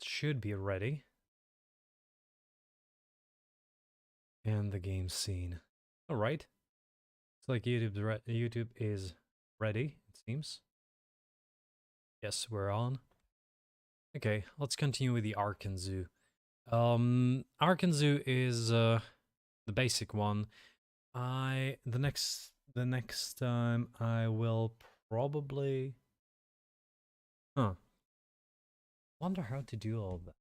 should be ready. And the game scene. All right. It's like YouTube is ready, it seems. Yes, we're on. Okay, let's continue with the Arkan Zoo. Arkan Zoo is the basic one. The next time I will probably wonder how to do all that.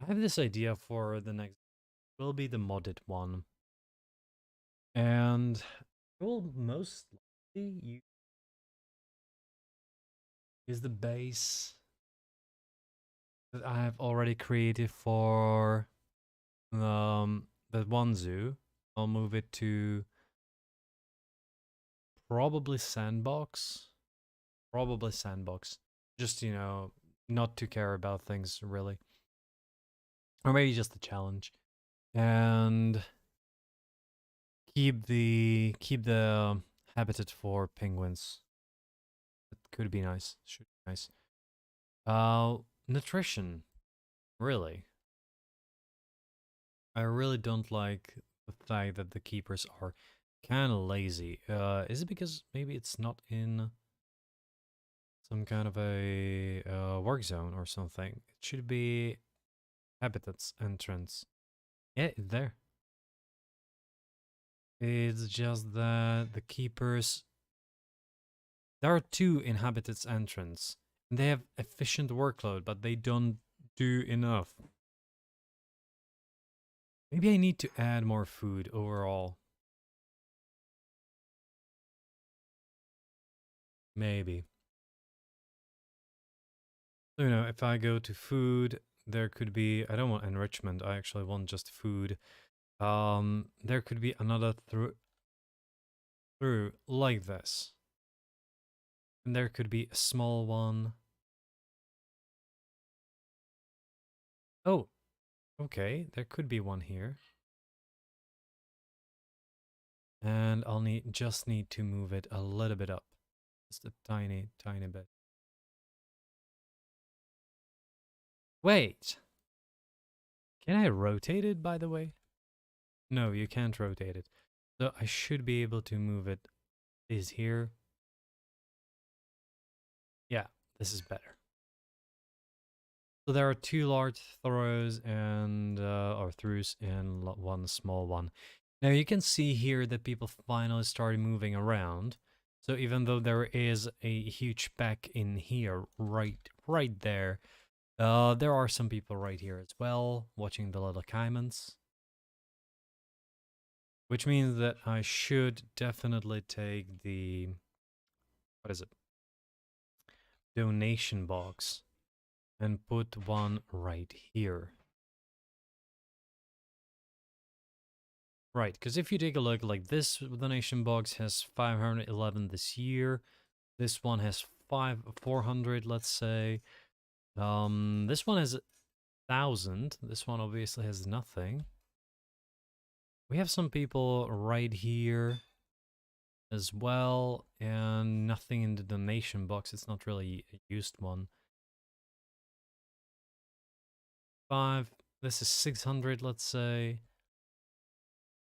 I have this idea for the next will be the modded one. And it will most likely use the base that I have already created for that one zoo. I'll move it to probably sandbox. Probably sandbox. Just, not to care about things really. Or maybe just a challenge. And keep the habitat for penguins. It could be nice. Should be nice. Nutrition. Really. I really don't like the fact that the keepers are kind of lazy. Is it because maybe it's not in some kind of a work zone or something? It should be habitats entrance. Yeah, it's there. It's just that the keepers... There are 2 in habitats entrance. And they have efficient workload, but they don't do enough. Maybe I need to add more food overall. Maybe. So, if I go to food, there could be... I don't want enrichment, I actually want just food. There could be another through like this. And there could be a small one. Oh, okay, there could be one here. And I'll just need to move it a little bit up. Just a tiny, tiny bit. Wait! Can I rotate it, by the way? No, you can't rotate it. So I should be able to move it. Is here. Yeah, this is better. So there are 2 large throws and or throughs and one small one. Now you can see here that people finally started moving around. So even though there is a huge pack in here, right there, there are some people right here as well, watching the little caimans. Which means that I should definitely take the... What is it? Donation box. And put one right here. Right, because if you take a look, like this donation box has 511 this year. This one has 400, let's say. This one has 1,000. This one obviously has nothing. We have some people right here as well, and nothing in the donation box. It's not really a used one. 5. This is 600, let's say.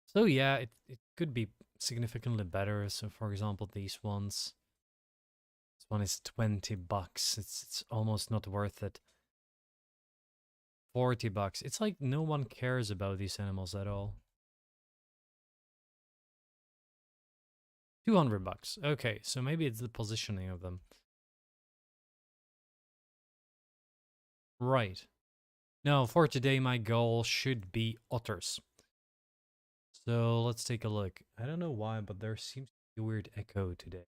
So yeah, it could be significantly better. So for example, these ones. This one is 20 bucks. It's almost not worth it. 40 bucks. It's like no one cares about these animals at all. 200 bucks. Okay, so maybe it's the positioning of them. Right. Now, for today, my goal should be otters. So let's take a look. I don't know why, but there seems to be a weird echo today.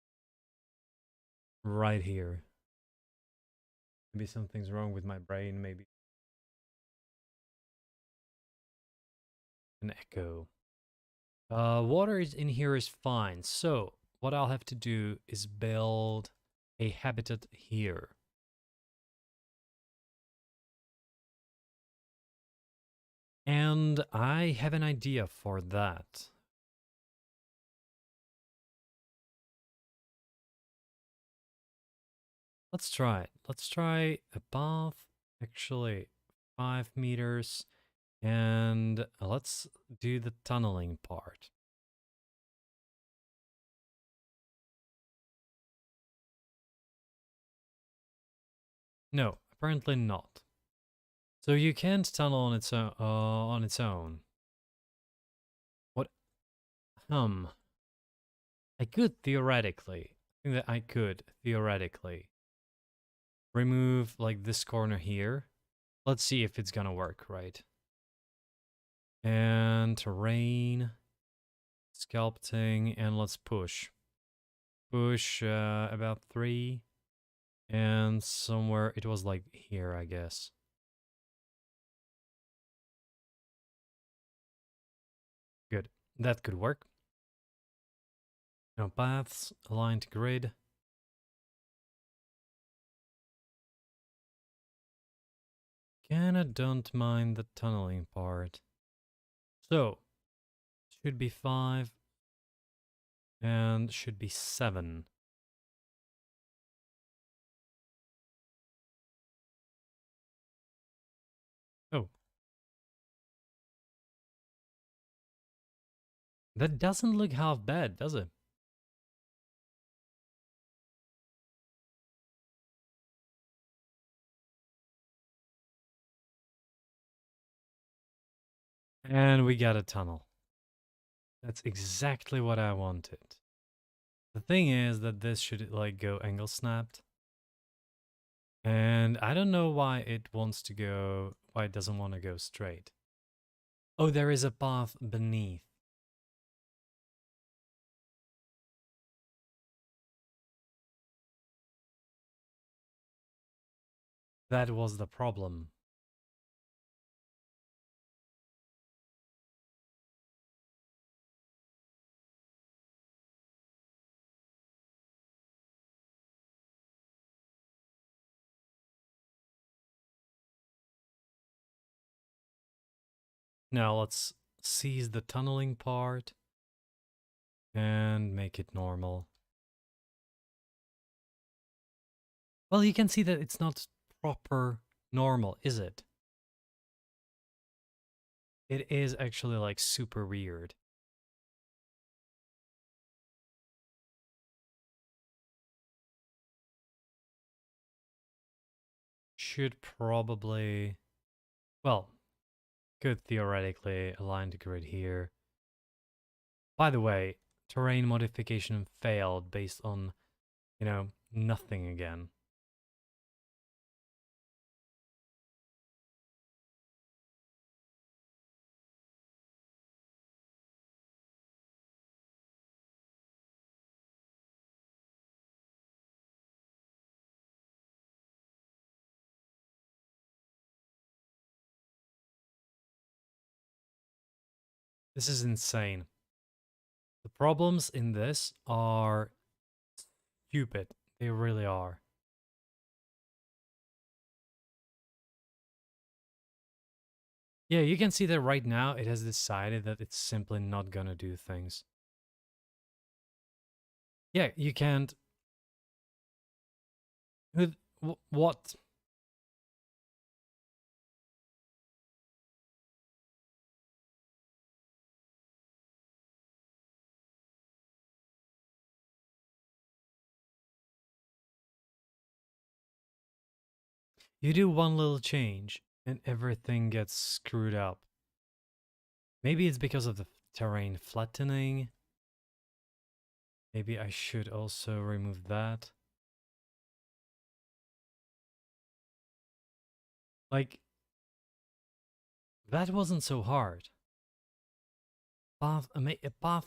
Right here. Maybe something's wrong with my brain, maybe. An echo. Water is in here is fine. So what I'll have to do is build a habitat here. And I have an idea for that. Let's try it. Let's try a path, actually 5 meters, and let's do the tunneling part. No, apparently not. So you can't tunnel on its own. What? I could theoretically. I think that I could theoretically remove like this corner here. Let's see if it's gonna work, right? And terrain, sculpting, and let's push. Push about 3, and somewhere it was like here, I guess. Good. That could work. Now paths, aligned grid. Kinda don't mind the tunneling part. So, should be 5 and should be 7. Oh, that doesn't look half bad, does it? And we got a tunnel. That's exactly what I wanted. The thing is that this should like go angle snapped. And I don't know why it wants to go, why it doesn't want to go straight. Oh, there is a path beneath. That was the problem. Now let's seize the tunneling part and make it normal. Well, you can see that it's not proper normal, is it? It is actually like super weird. Should probably, well, could theoretically align the grid here. By the way, terrain modification failed based on, nothing again. This is insane. The problems in this are stupid. They really are. Yeah, you can see that right now it has decided that it's simply not gonna do things. Yeah, you can't. What? You do one little change and everything gets screwed up. Maybe it's because of the terrain flattening. Maybe I should also remove that. Like, that wasn't so hard. Path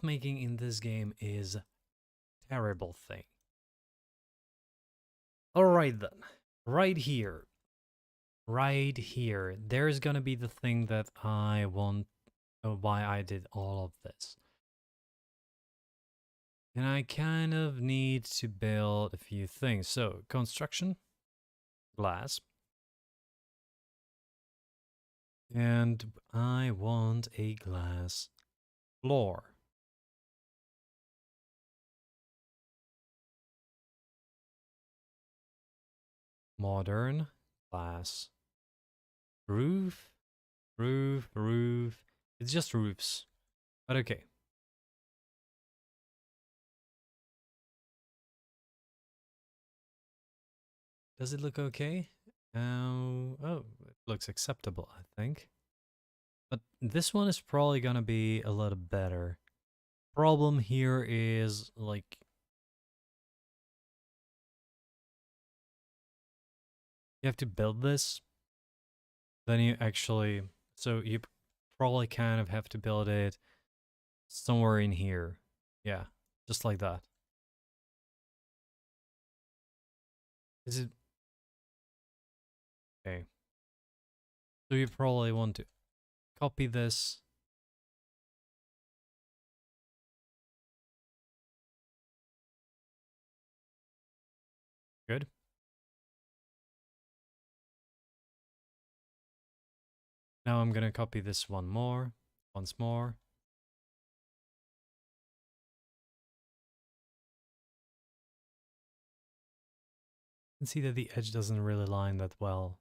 making in this game is a terrible thing. Alright then. Right here. Right here. There's gonna be the thing that I want, why I did all of this. And I kind of need to build a few things. So, construction, glass. And I want a glass floor. modern, glass, roof, roof. It's just roofs, but okay. Does it look okay? Oh, it looks acceptable, I think. But this one is probably gonna be a little better. Problem here is, like, you have to build this, then you actually, so you probably kind of have to build it somewhere in here. Yeah, just like that. Is it okay? So you probably want to copy this. Good. Now I'm gonna copy this once more. You can see that the edge doesn't really line that well.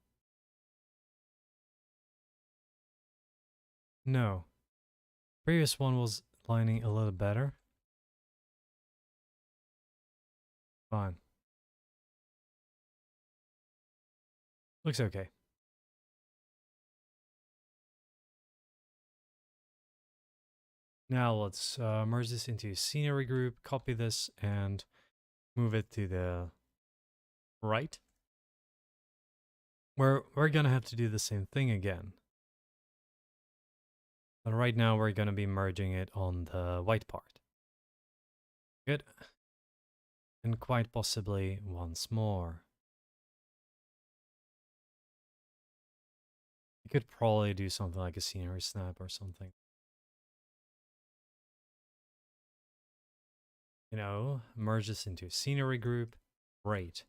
No. Previous one was lining a little better. Fine. Looks okay. Now let's merge this into a scenery group, copy this, and move it to the right. We're gonna have to do the same thing again. But right now we're gonna be merging it on the white part. Good. And quite possibly once more. You could probably do something like a scenery snap or something. You know, merge this into a scenery group. Great.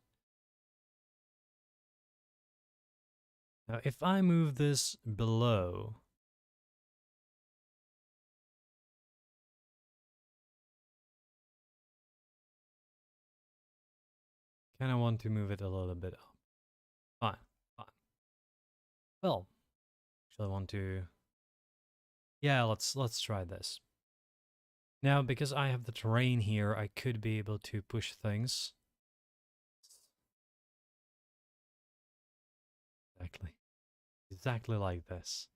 Now, if I move this below, kind of want to move it a little bit up. Fine, fine. Well, actually, I want to. Yeah, let's try this. Now, because I have the terrain here, I could be able to push things. Exactly. Exactly like this.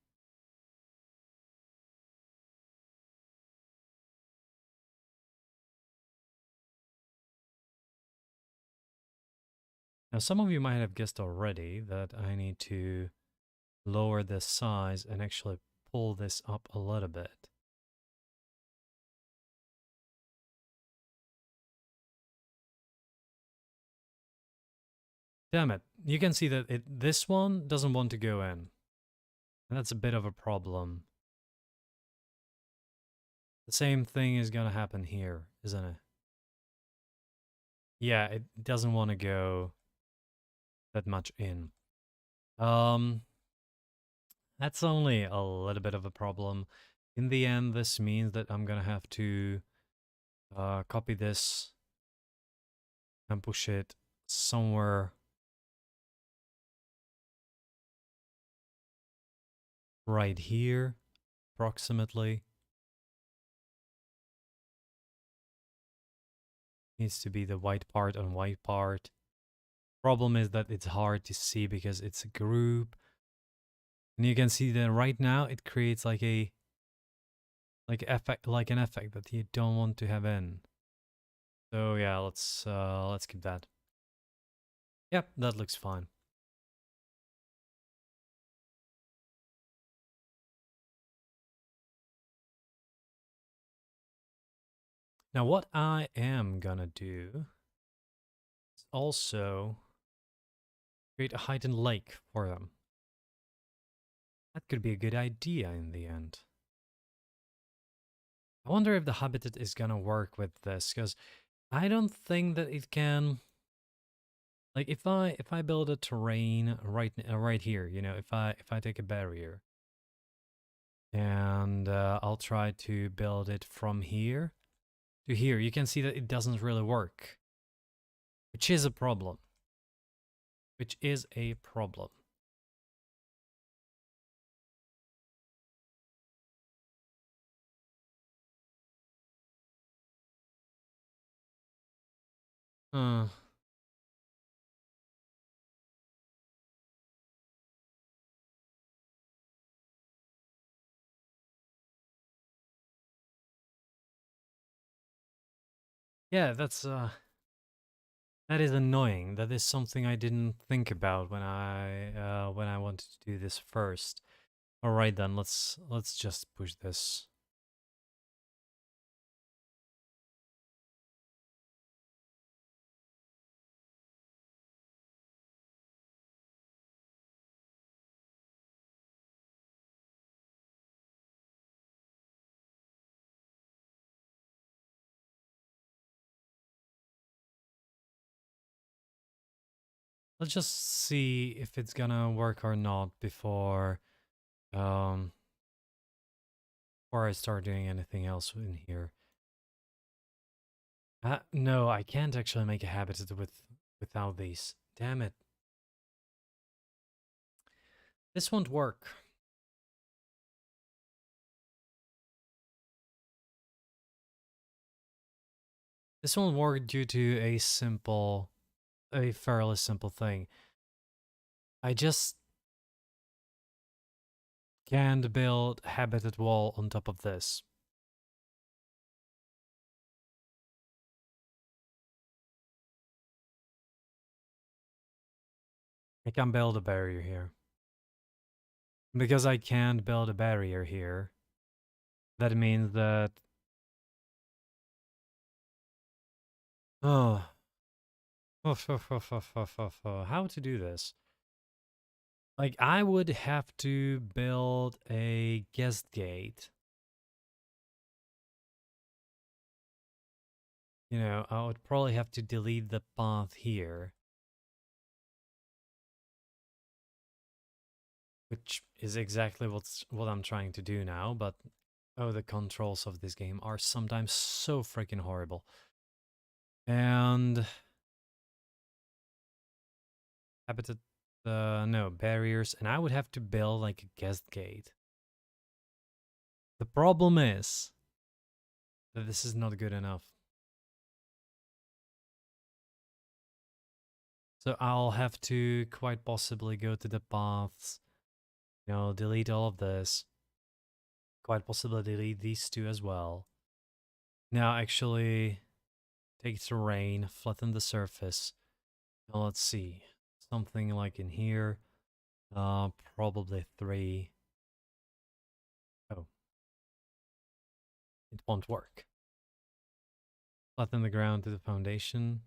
Now, some of you might have guessed already that I need to lower this size and actually pull this up a little bit. Damn it. You can see that this one doesn't want to go in. And that's a bit of a problem. The same thing is gonna happen here, isn't it? Yeah, it doesn't want to go that much in. That's only a little bit of a problem. In the end, this means that I'm gonna have to copy this and push it somewhere right here, approximately. Needs to be the white part on white part. Problem is that it's hard to see because it's a group. And you can see that right now it creates like an effect that you don't want to have in. So yeah, let's keep that. Yep, that looks fine. Now what I am gonna do is also create a heightened lake for them. That could be a good idea in the end. I wonder if the habitat is gonna work with this, because I don't think that it can. Like if I build a terrain right here, you know, if I take a barrier and I'll try to build it from here to here, you can see that it doesn't really work, which is a problem. which is a problem. Uh, yeah, that is annoying. That is something I didn't think about when I wanted to do this first. All right then, let's just push this. Let's just see if it's gonna work or not um before I start doing anything else in here. No, I can't actually make a habitat without these. Damn it. This won't work. This won't work due to a fairly simple thing. I just can't build habitat wall on top of this. I can build a barrier here. Because I can't build a barrier here, that means that... Oh. How to do this? Like, I would have to build a guest gate. You know, I would probably have to delete the path here. Which is exactly what I'm trying to do now, but... Oh, the controls of this game are sometimes so freaking horrible. And... Habitat... no, barriers. And I would have to build, like, a guest gate. The problem is... that this is not good enough. So I'll have to quite possibly go to the paths, you know, delete all of this. Quite possibly delete these two as well. Now actually take terrain, flatten the surface. Now let's see, something like in here, probably 3. Oh, it won't work. Flatten the ground to the foundation.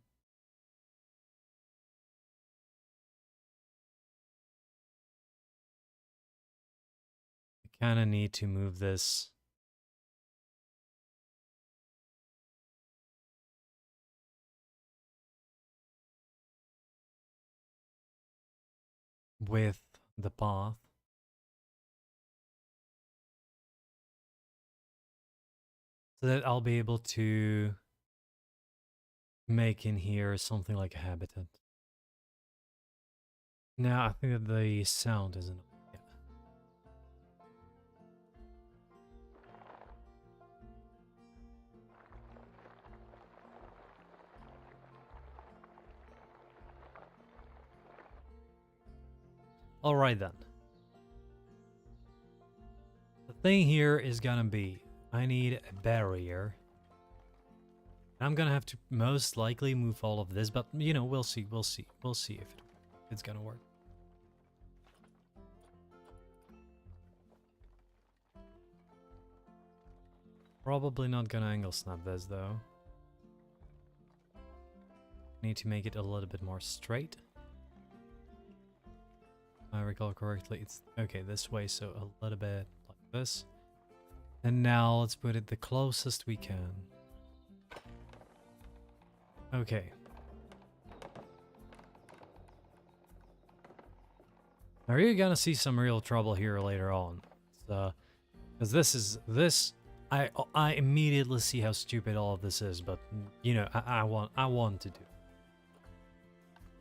I kind of need to move this with the path. So that I'll be able to make in here something like a habitat. Now I think that the sound isn't... Yeah. Alright then. The thing here is gonna be, I need a barrier. I'm gonna have to most likely move all of this, but you know, we'll see if it's gonna work. Probably not gonna angle snap this though. Need to make it a little bit more straight. If I recall correctly, it's okay this way, so a little bit like this. And now let's put it the closest we can. Okay. Now you're gonna see some real trouble here later on. Because I immediately see how stupid all of this is, but you know, I want to do.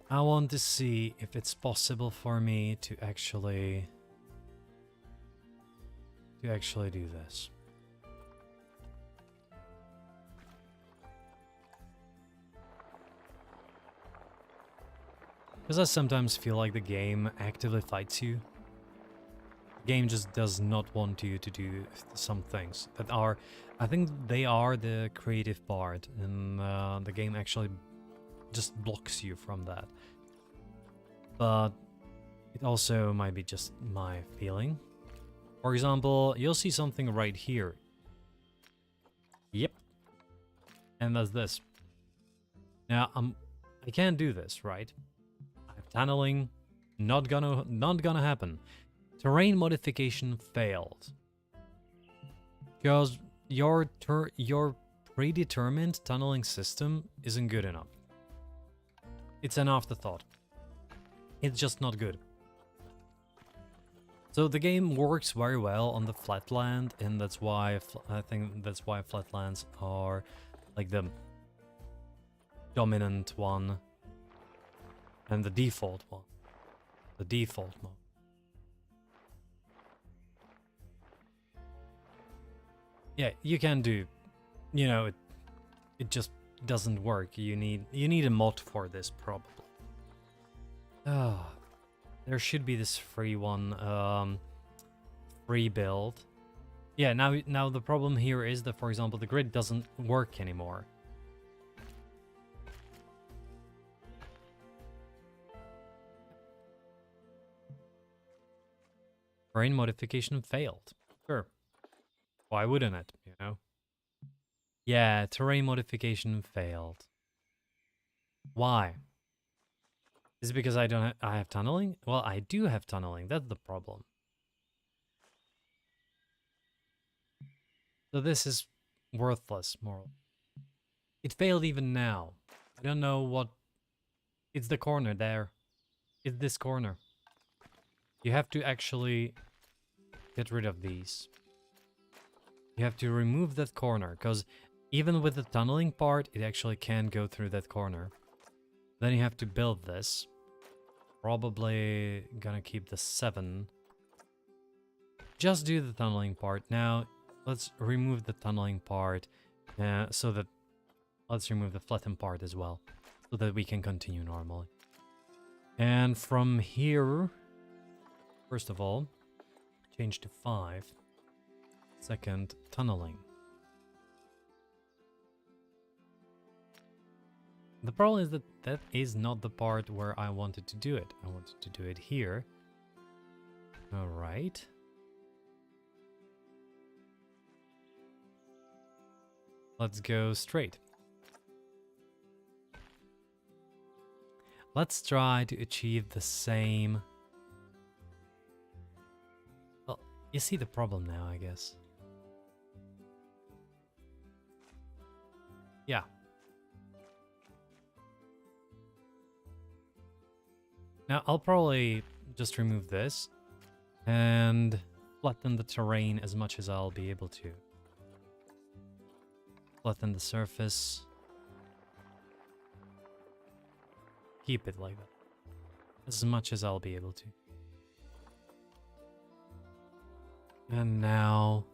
I want to see if it's possible for me to actually do this. Because I sometimes feel like the game actively fights you. The game just does not want you to do some things that are... I think they are the creative part, and the game actually just blocks you from that. But it also might be just my feeling. For example, you'll see something right here. Yep. And that's this. Now, I can't do this, right? Tunneling, not gonna happen. Terrain modification failed. Because your predetermined tunneling system isn't good enough. It's an afterthought. It's just not good. So the game works very well on the flatland, and that's why I think that's why flatlands are like the dominant one. And the default one. The default mode. Yeah, you can do, you know, it just doesn't work. You need a mod for this probably. Oh, there should be this free one, free build. Yeah, now the problem here is that, for example, the grid doesn't work anymore. Terrain modification failed. Sure. Why wouldn't it, you know? Yeah, terrain modification failed. Why? Is it because I have tunneling? Well, I do have tunneling. That's the problem. So this is worthless, more. It failed even now. I don't know what... It's the corner there. It's this corner. You have to actually get rid of these. You have to remove that corner, because even with the tunneling part, it actually can go through that corner. Then you have to build this. Probably gonna keep the 7. Just do the tunneling part. Now, let's remove the tunneling part, so that... Let's remove the flattened part as well, so that we can continue normally. And from here, first of all, change to 5. Second, tunneling. The problem is that that is not the part where I wanted to do it. I wanted to do it here. Alright. Let's go straight. Let's try to achieve the same... Well, you see the problem now, I guess. Yeah. Now, I'll probably just remove this and flatten the terrain as much as I'll be able to. Flatten the surface. Keep it like that. As much as I'll be able to. And now...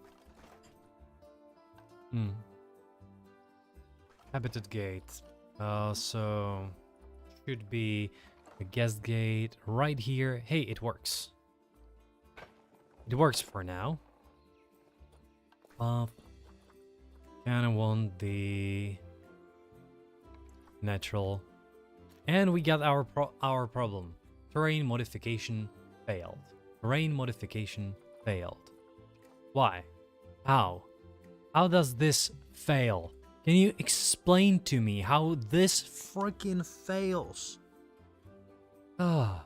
Habitat gate. So... Should be a guest gate right here. Hey, it works. It works for now. Kinda want the... natural... And we got our problem. Terrain modification failed. Terrain modification failed. Why? How? How does this fail? Can you explain to me how this freaking fails? Ah.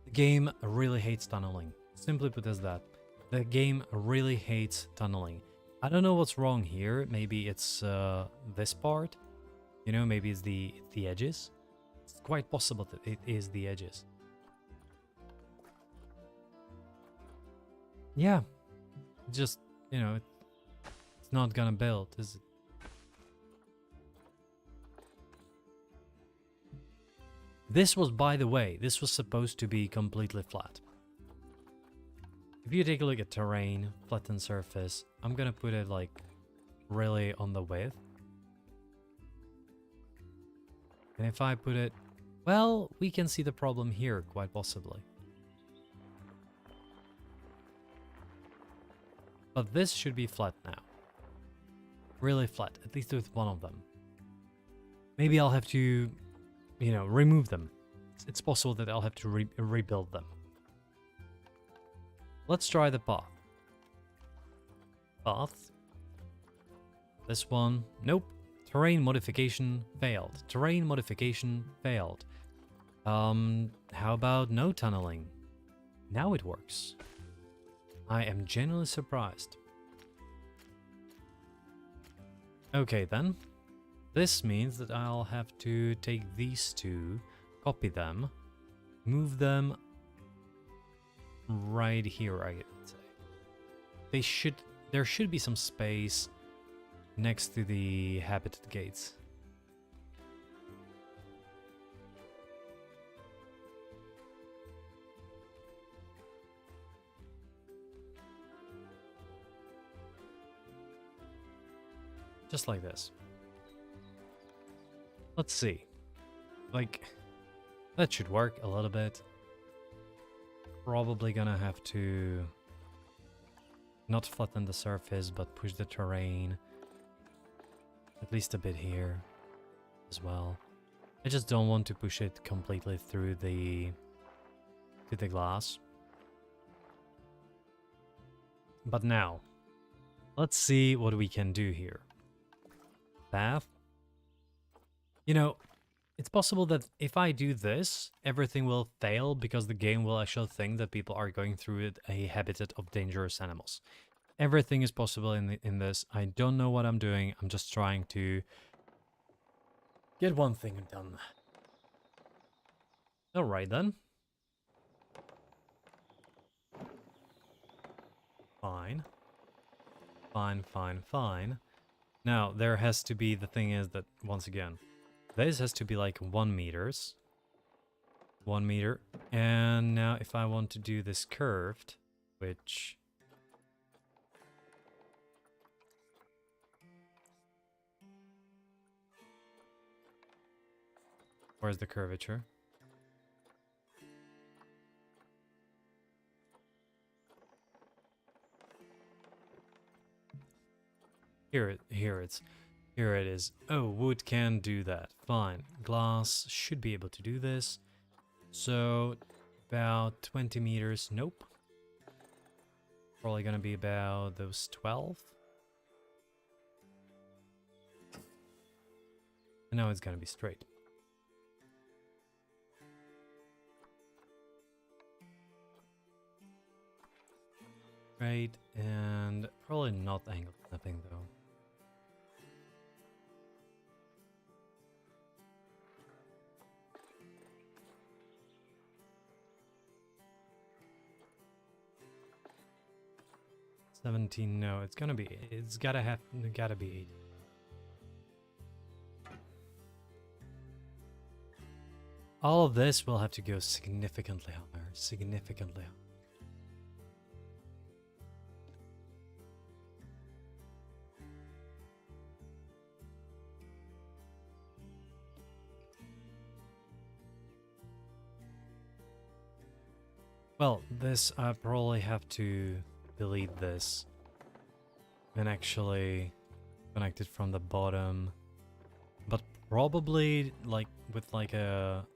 The game really hates tunneling. Simply put as that. The game really hates tunneling. I don't know what's wrong here. Maybe it's this part. You know, maybe it's the edges. It's quite possible that it is the edges. Yeah. Just, you know, it's not gonna build, is it? This was, by the way, this was supposed to be completely flat. If you take a look at terrain, flattened surface, I'm gonna put it like really on the width. And if I put it, well, we can see the problem here, quite possibly. But this should be flat now. Really flat, at least with one of them. Maybe I'll have to, you know, remove them. It's possible that I'll have to rebuild them. Let's try the path. Path. This one, nope. Terrain modification failed. Terrain modification failed. How about no tunneling? Now it works. I am genuinely surprised. Okay then. This means that I'll have to take these two, copy them, move them right here, I would say. There should be some space next to the habitat gates. Just like this. Let's see. Like, that should work a little bit. Probably gonna have to not flatten the surface, but push the terrain at least a bit here as well. I just don't want to push it completely through the glass. But now, let's see what we can do here. Path. You know, it's possible that if I do this, everything will fail because the game will actually think that people are going through a habitat of dangerous animals. Everything is possible in this. I don't know what I'm doing. I'm just trying to get one thing done. Alright then. Fine. Fine, fine, fine. Now, there has to be, the thing is that, once again, this has to be like 1 meters. 1 meter. And now if I want to do this curved, which... Where's the curvature? Here it is. Oh, wood can do that. Fine. Glass should be able to do this. So, about 20 meters. Nope. Probably gonna be about those 12. And now it's gonna be straight. Right, and probably not angle snapping though. No, it's gotta be 8. All of this will have to go significantly higher, significantly higher. Well, this I probably have to delete this and actually connect it from the bottom, but probably like with like a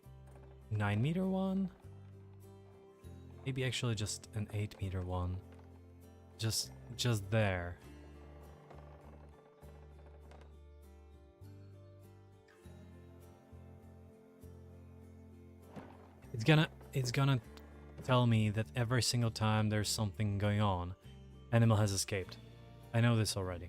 9 meter one, maybe actually just an 8 meter one, just there. It's gonna tell me that every single time there's something going on, animal has escaped. I know this already.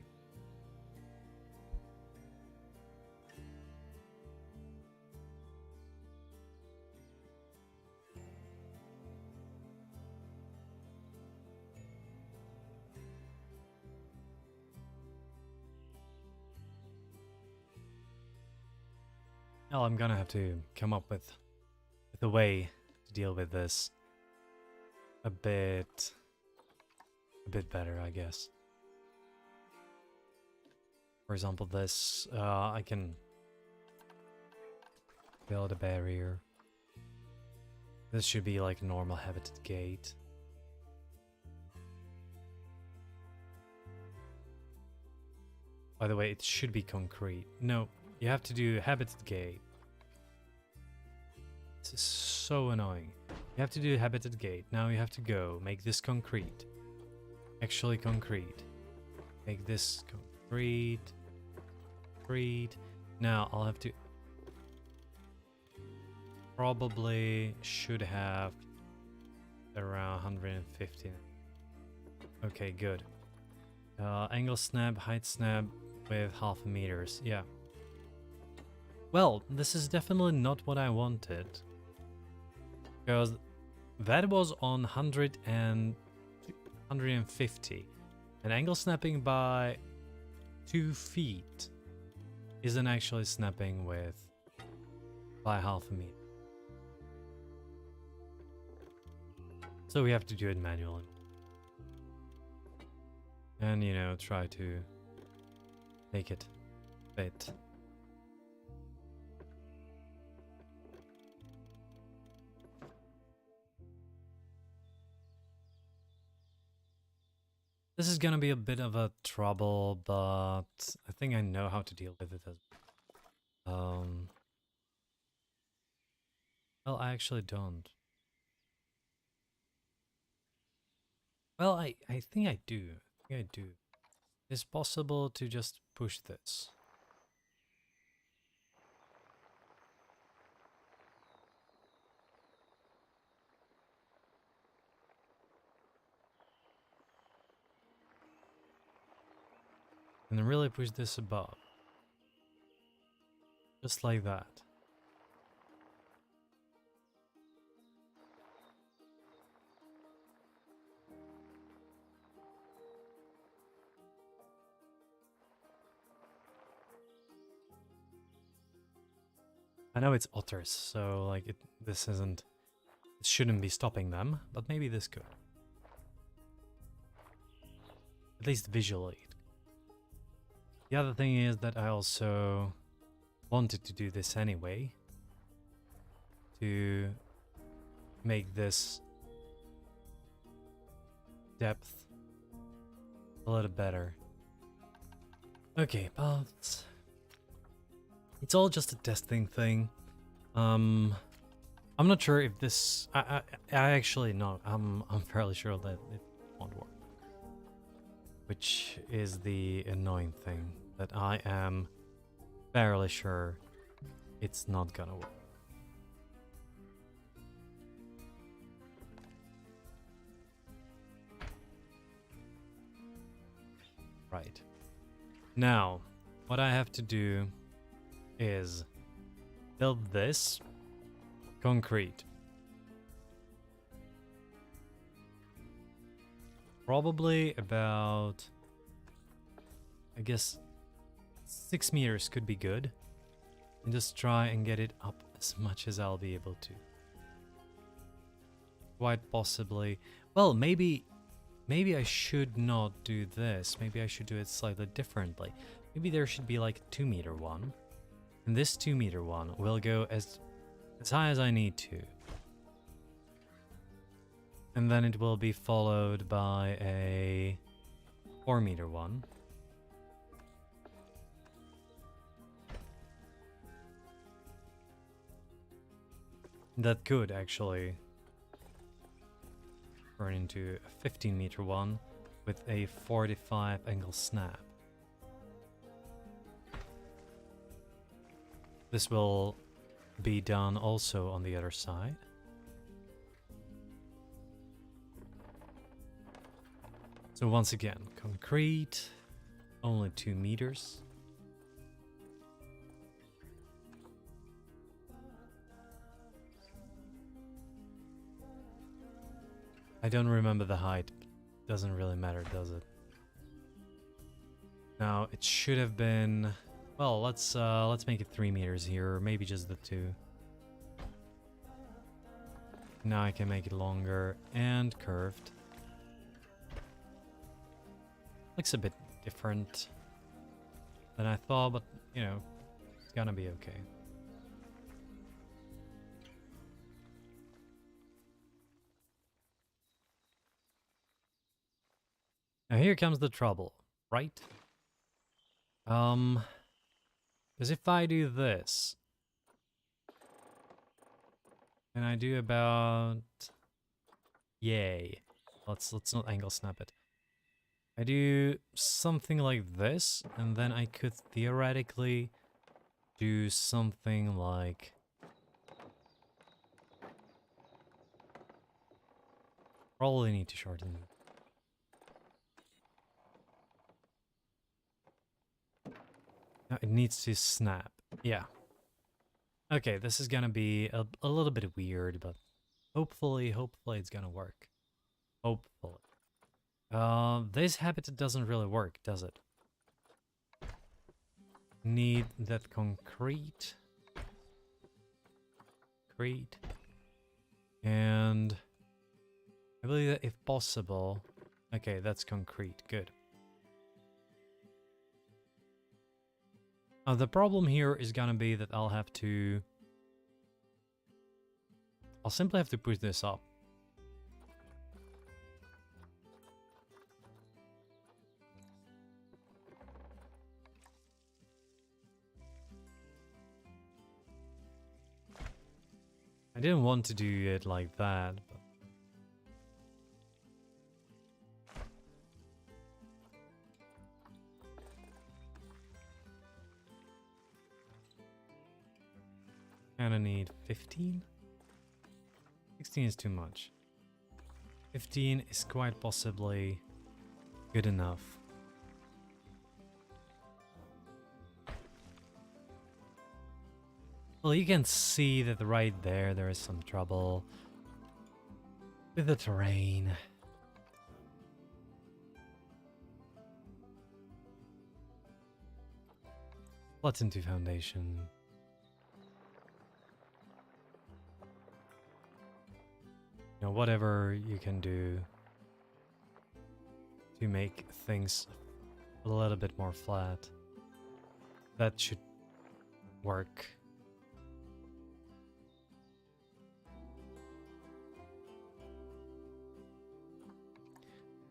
Well, I'm gonna have to come up with the way to deal with this a bit better, I guess. For example, this, I can build a barrier. This should be like a normal habitat gate. By the way, it should be concrete. No, you have to do habitat gate. This is so annoying. You have to do habitat gate. Now you have to go make this concrete. Actually concrete. Make this concrete. Concrete. Now I'll have to... Probably should have around 150. Okay, good. Angle snap, height snap with 0.5 meters. Yeah. Well, this is definitely not what I wanted. Because that was on 150. And angle snapping by 2 feet isn't actually snapping with by 0.5 meter. So we have to do it manually. And, you know, try to make it fit. This is gonna be a bit of a trouble, but I think I know how to deal with it as well, I actually don't. Well, I think I do. I think I do. It's possible to just push this. And then really push this above. Just like that. I know it's otters, so like this isn't, it shouldn't be stopping them, but maybe this could. At least visually. The other thing is that I also wanted to do this anyway, to make this depth a little better. Okay, but it's all just a testing thing. I'm not sure if this. I actually no. I'm fairly sure that it won't work. Which is the annoying thing, that I am fairly sure it's not gonna work. Right. Now, what I have to do is build this concrete. Probably about, I guess, 6 meters could be good. And just try and get it up as much as I'll be able to. Quite possibly. Well, maybe I should not do this. Maybe I should do it slightly differently. Maybe there should be like a 2 meter one. And this 2 meter one will go as high as I need to. And then it will be followed by a 4 meter one. That could actually turn into a 15 meter one with a 45 angle snap. This will be done also on the other side. So once again, concrete, only 2 meters. I don't remember the height. Doesn't really matter, does it? Now, it should have been... Well, let's make it 3 meters here, or maybe just the 2. Now I can make it longer and curved. Looks a bit different than I thought, but you know, it's gonna be okay. Now here comes the trouble, right? Because if I do this, and I do about, yay, let's not angle snap it. I do something like this, and then I could theoretically do something like, probably need to shorten it. No, it needs to snap. Yeah. Okay, this is gonna be a little bit weird, but hopefully it's gonna work. Hopefully. This habit doesn't really work, does it? Need that concrete. Concrete. And I believe that if possible... Okay, that's concrete. Good. The problem here is gonna be that I'll simply have to push this up. I didn't want to do it like that, but... Kinda need 15? 16 is too much. 15 is quite possibly good enough. Well, you can see that right there is some trouble with the terrain. Let's into foundation. You know, whatever you can do to make things a little bit more flat, that should work.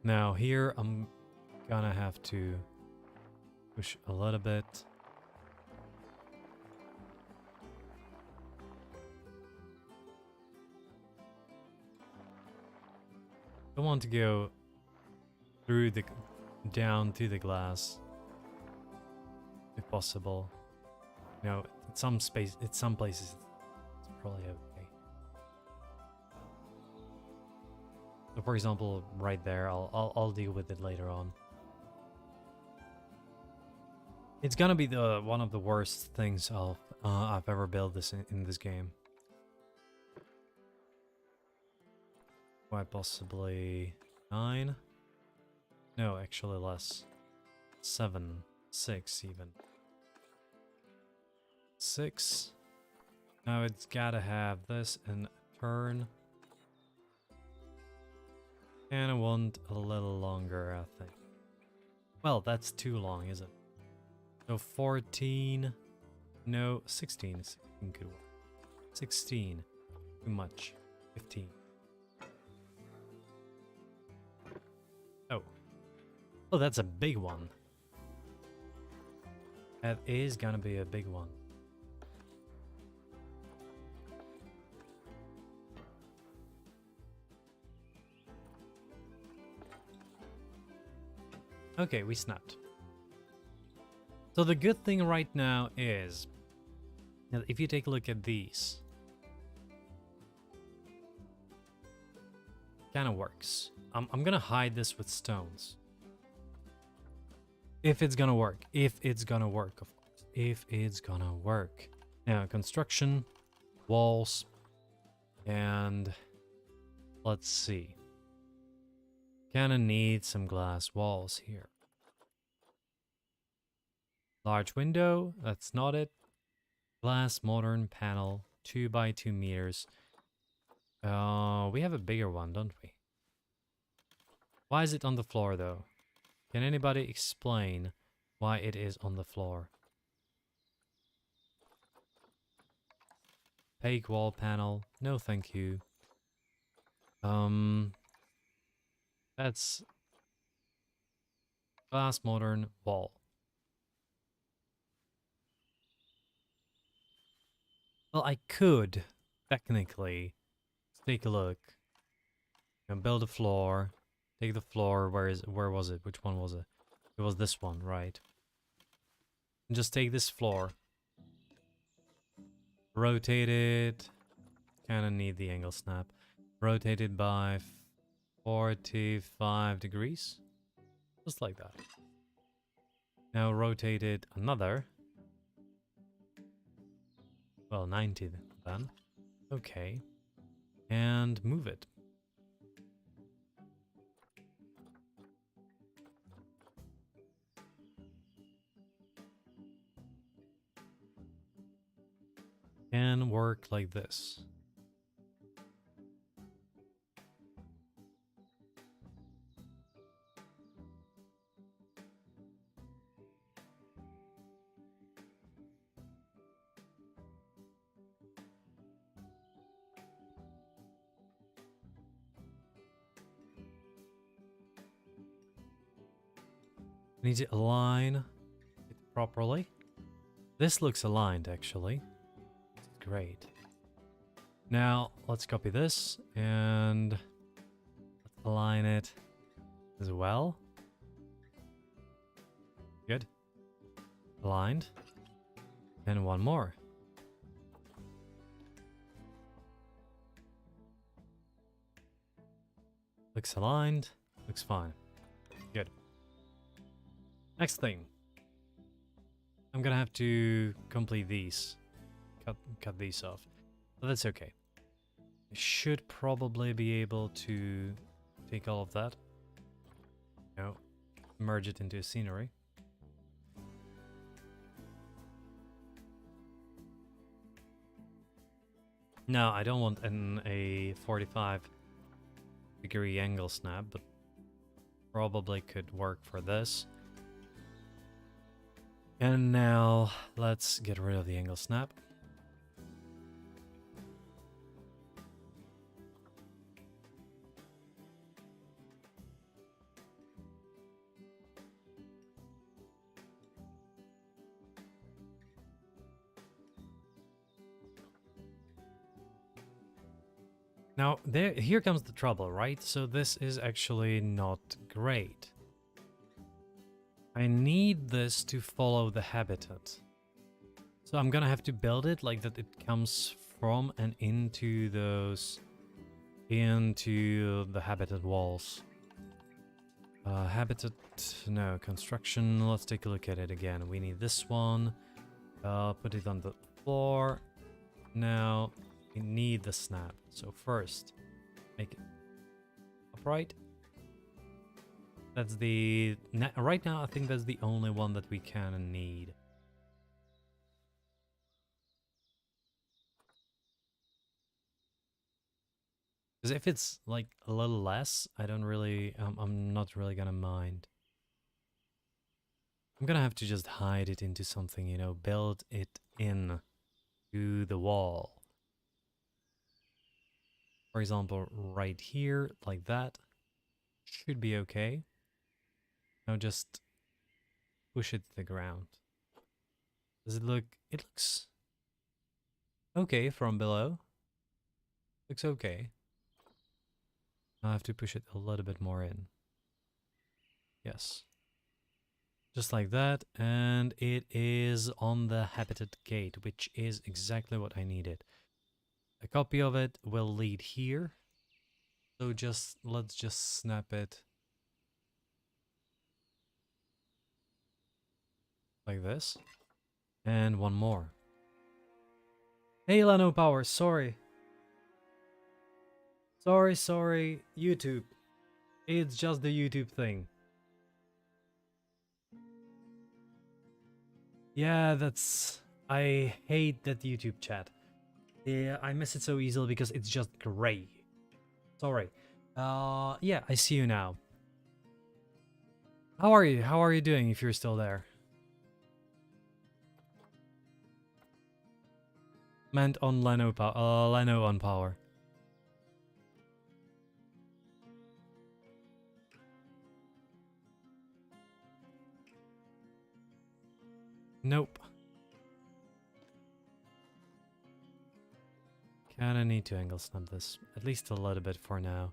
Now here I'm gonna have to push a little bit. I want to go through the down to the glass if possible. You know, in some places it's probably okay. So for example, right there, I'll deal with it later on. It's gonna be one of the worst things I've ever built in this game. Quite possibly 9? No, actually less. 7, 6 even. 6. Now it's gotta have this and turn. And I want a little longer, I think. Well, that's too long, is it? So 14. No, 16. 16 could work. 16. Too much. 15. Oh, that's a big one. That is gonna be a big one. Okay, we snapped. So the good thing right now is that if you take a look at these, kind of works. I'm gonna hide this with stones. If it's gonna work. If it's gonna work, of course. If it's gonna work. Now, construction, walls, and let's see. Kinda need some glass walls here. Large window, that's not it. Glass modern panel, 2 by 2 meters. We have a bigger one, don't we? Why is it on the floor, though? Can anybody explain why it is on the floor? Fake wall panel. No, thank you. That's glass modern wall. Well, I could technically take a look and build a floor. Take the floor. Where was it? Which one was it? It was this one, right? And just take this floor, rotate it. Kind of need the angle snap. Rotate it by 45 degrees. Just like that. Now rotate it another. Well, 90 then. Okay. And move it. And work like this. I need to align it properly. This looks aligned, actually. It's great. Now, let's copy this and let's align it as well. Good. Aligned. And one more. Looks aligned. Looks fine. Good. Next thing. I'm gonna have to complete these. Cut these off. But that's okay. I should probably be able to take all of that. No. Merge it into a scenery. No, I don't want a 45-degree angle snap, but probably could work for this. And now let's get rid of the angle snap. Now, here comes the trouble, right? So this is actually not great. I need this to follow the habitat. So I'm gonna have to build it like that it comes from and into the habitat walls. Habitat, no, construction, let's take a look at it again. We need this one. Put it on the floor. Now, we need the snap. So first, make it upright. That's the... Right now, I think that's the only one that we can need. Because if it's like a little less, I don't really... I'm not really gonna mind. I'm gonna have to just hide it into something, you know, build it in to the wall. For example, right here, like that. Should be okay. Now just push it to the ground. Does it look... It looks okay from below. Looks okay. I have to push it a little bit more in. Yes. Just like that. And it is on the habitat gate, which is exactly what I needed. A copy of it will lead here. So let's just snap it like this. And one more. Hey, Lano Power, sorry. Sorry, YouTube. It's just the YouTube thing. Yeah, I hate that YouTube chat. Yeah, I miss it so easily because it's just gray. Sorry. Yeah, I see you now. How are you? How are you doing if you're still there? Meant on Leno on power. Nope. Kinda need to angle snap this. At least a little bit for now.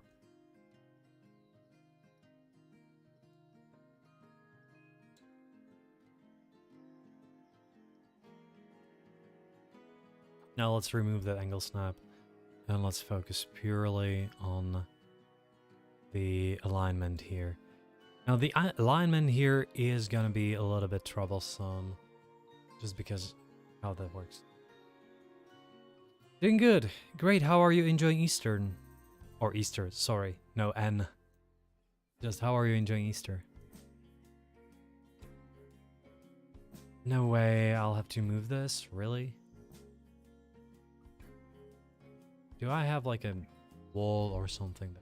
Now let's remove that angle snap. And let's focus purely on the alignment here. Now the alignment here is gonna be a little bit troublesome. Just because how that works. Doing good. Great, how are you enjoying Eastern? Or Easter, sorry. No, N. Just how are you enjoying Easter? No way, I'll have to move this? Really? Do I have like a wall or something?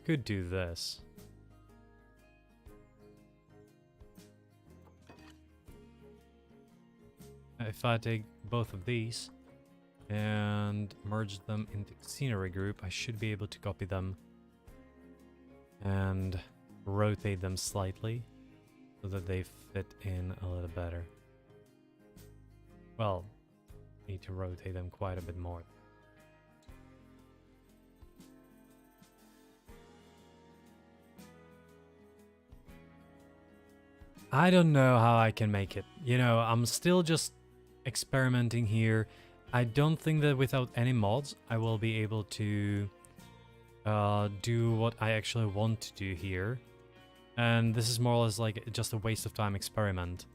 Could do this. If I take both of these and merge them into scenery group, I should be able to copy them and rotate them slightly so that they fit in a little better. Well, need to rotate them quite a bit more. I don't know how I can make it. You know, I'm still just experimenting here. I don't think that without any mods, I will be able to do what I actually want to do here. And this is more or less like just a waste of time experiment.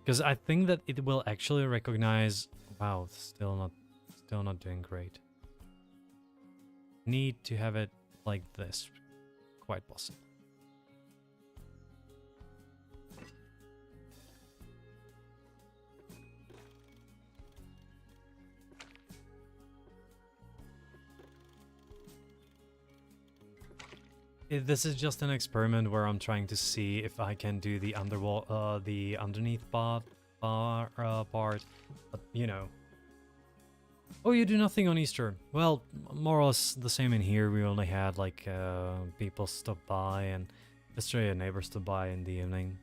Because I think that it will actually recognize... Wow, still not doing great. Need to have it like this. Quite possible. This is just an experiment where I'm trying to see if I can do the the underneath part, but you know. Oh, you do nothing on Easter. Well, more or less the same in here. We only had like people stop by and yesterday a neighbor stopped by in the evening.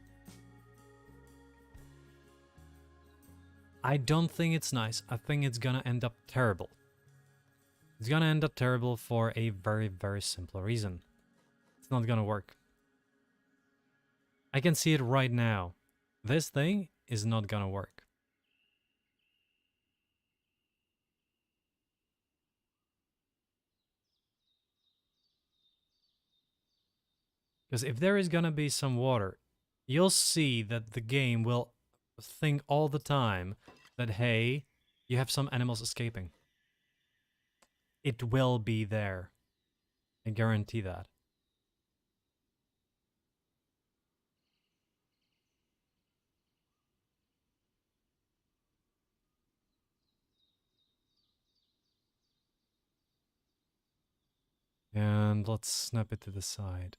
I don't think it's nice. I think it's gonna end up terrible. It's gonna end up terrible for a very, very simple reason. It's not gonna work. I can see it right now. This thing is not gonna work. Because if there is gonna be some water, you'll see that the game will think all the time that, hey, you have some animals escaping. It will be there. I guarantee that. And let's snap it to the side.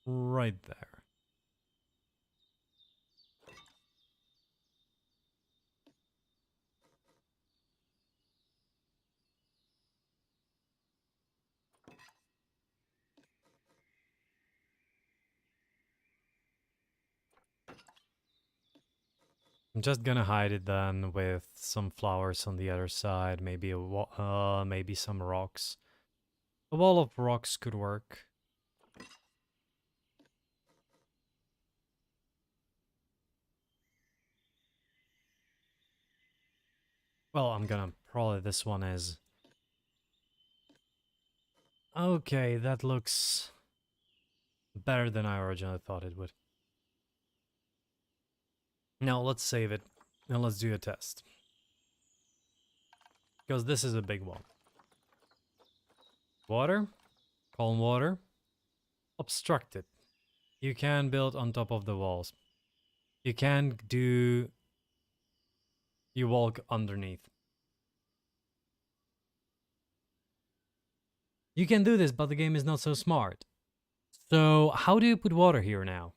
Right there. I'm just gonna hide it then with some flowers on the other side, maybe maybe some rocks. A wall of rocks could work. Well, I'm gonna probably this one is. Okay, that looks better than I originally thought it would. Now let's save it and let's do a test. Because this is a big one. Water, calm water, obstructed. You can build on top of the walls. You can't do... You walk underneath. You can do this, but the game is not so smart. So, how do you put water here now?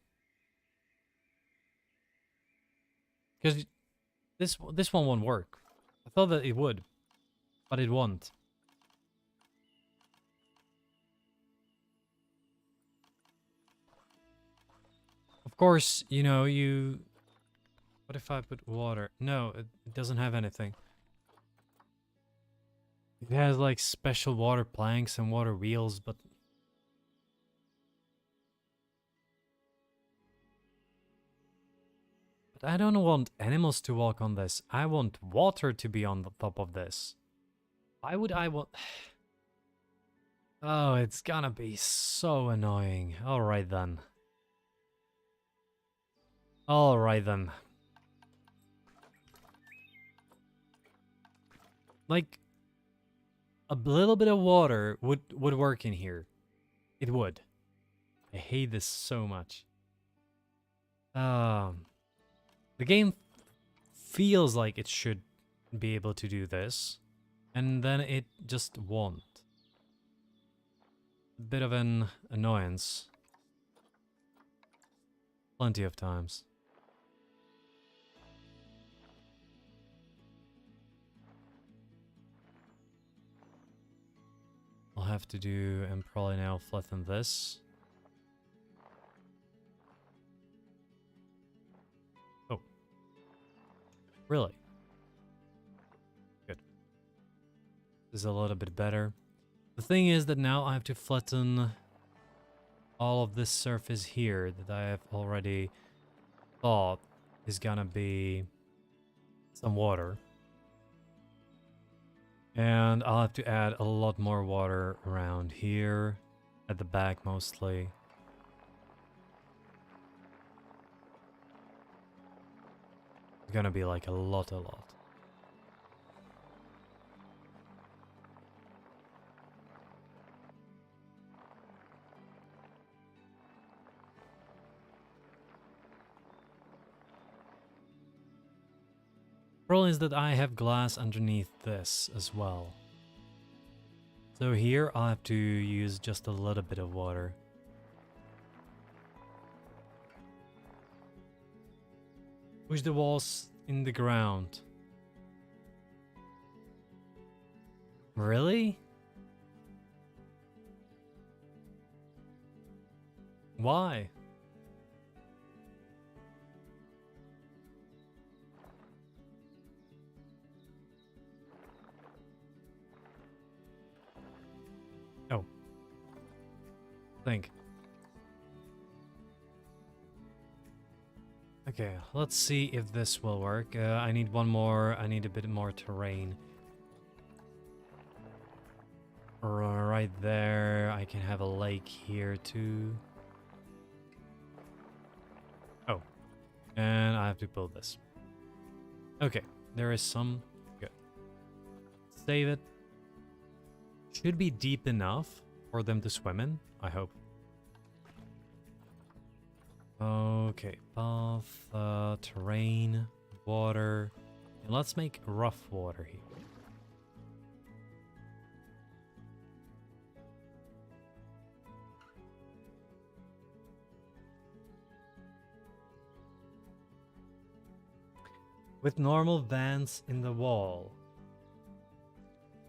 Because this one won't work. I thought that it would, but it won't. Of course, you know, you... What if I put water? No, it doesn't have anything. It has like special water planks and water wheels, but... But I don't want animals to walk on this. I want water to be on the top of this. Why would I want... Oh, it's gonna be so annoying. Alright then. Alright then. Like, a little bit of water would work in here. It would. I hate this so much. The game feels like it should be able to do this, and then it just won't. Bit of an annoyance. Plenty of times. I'll have to do, and probably now flatten this. Oh. Really? Good. This is a little bit better. The thing is that now I have to flatten all of this surface here that I have already thought is gonna be some water. And I'll have to add a lot more water around here, at the back mostly. It's gonna be like a lot. Problem is that I have glass underneath this as well. So here I'll have to use just a little bit of water. Push the walls in the ground. Really? Why? Oh. Think. Okay, let's see if this will work. I need one more. I need a bit more terrain. Right there. I can have a lake here too. Oh. And I have to build this. Okay, there is some. Good. Save it. Should be deep enough for them to swim in, I hope. Okay, path, terrain, water. And let's make rough water here. With normal vents in the wall.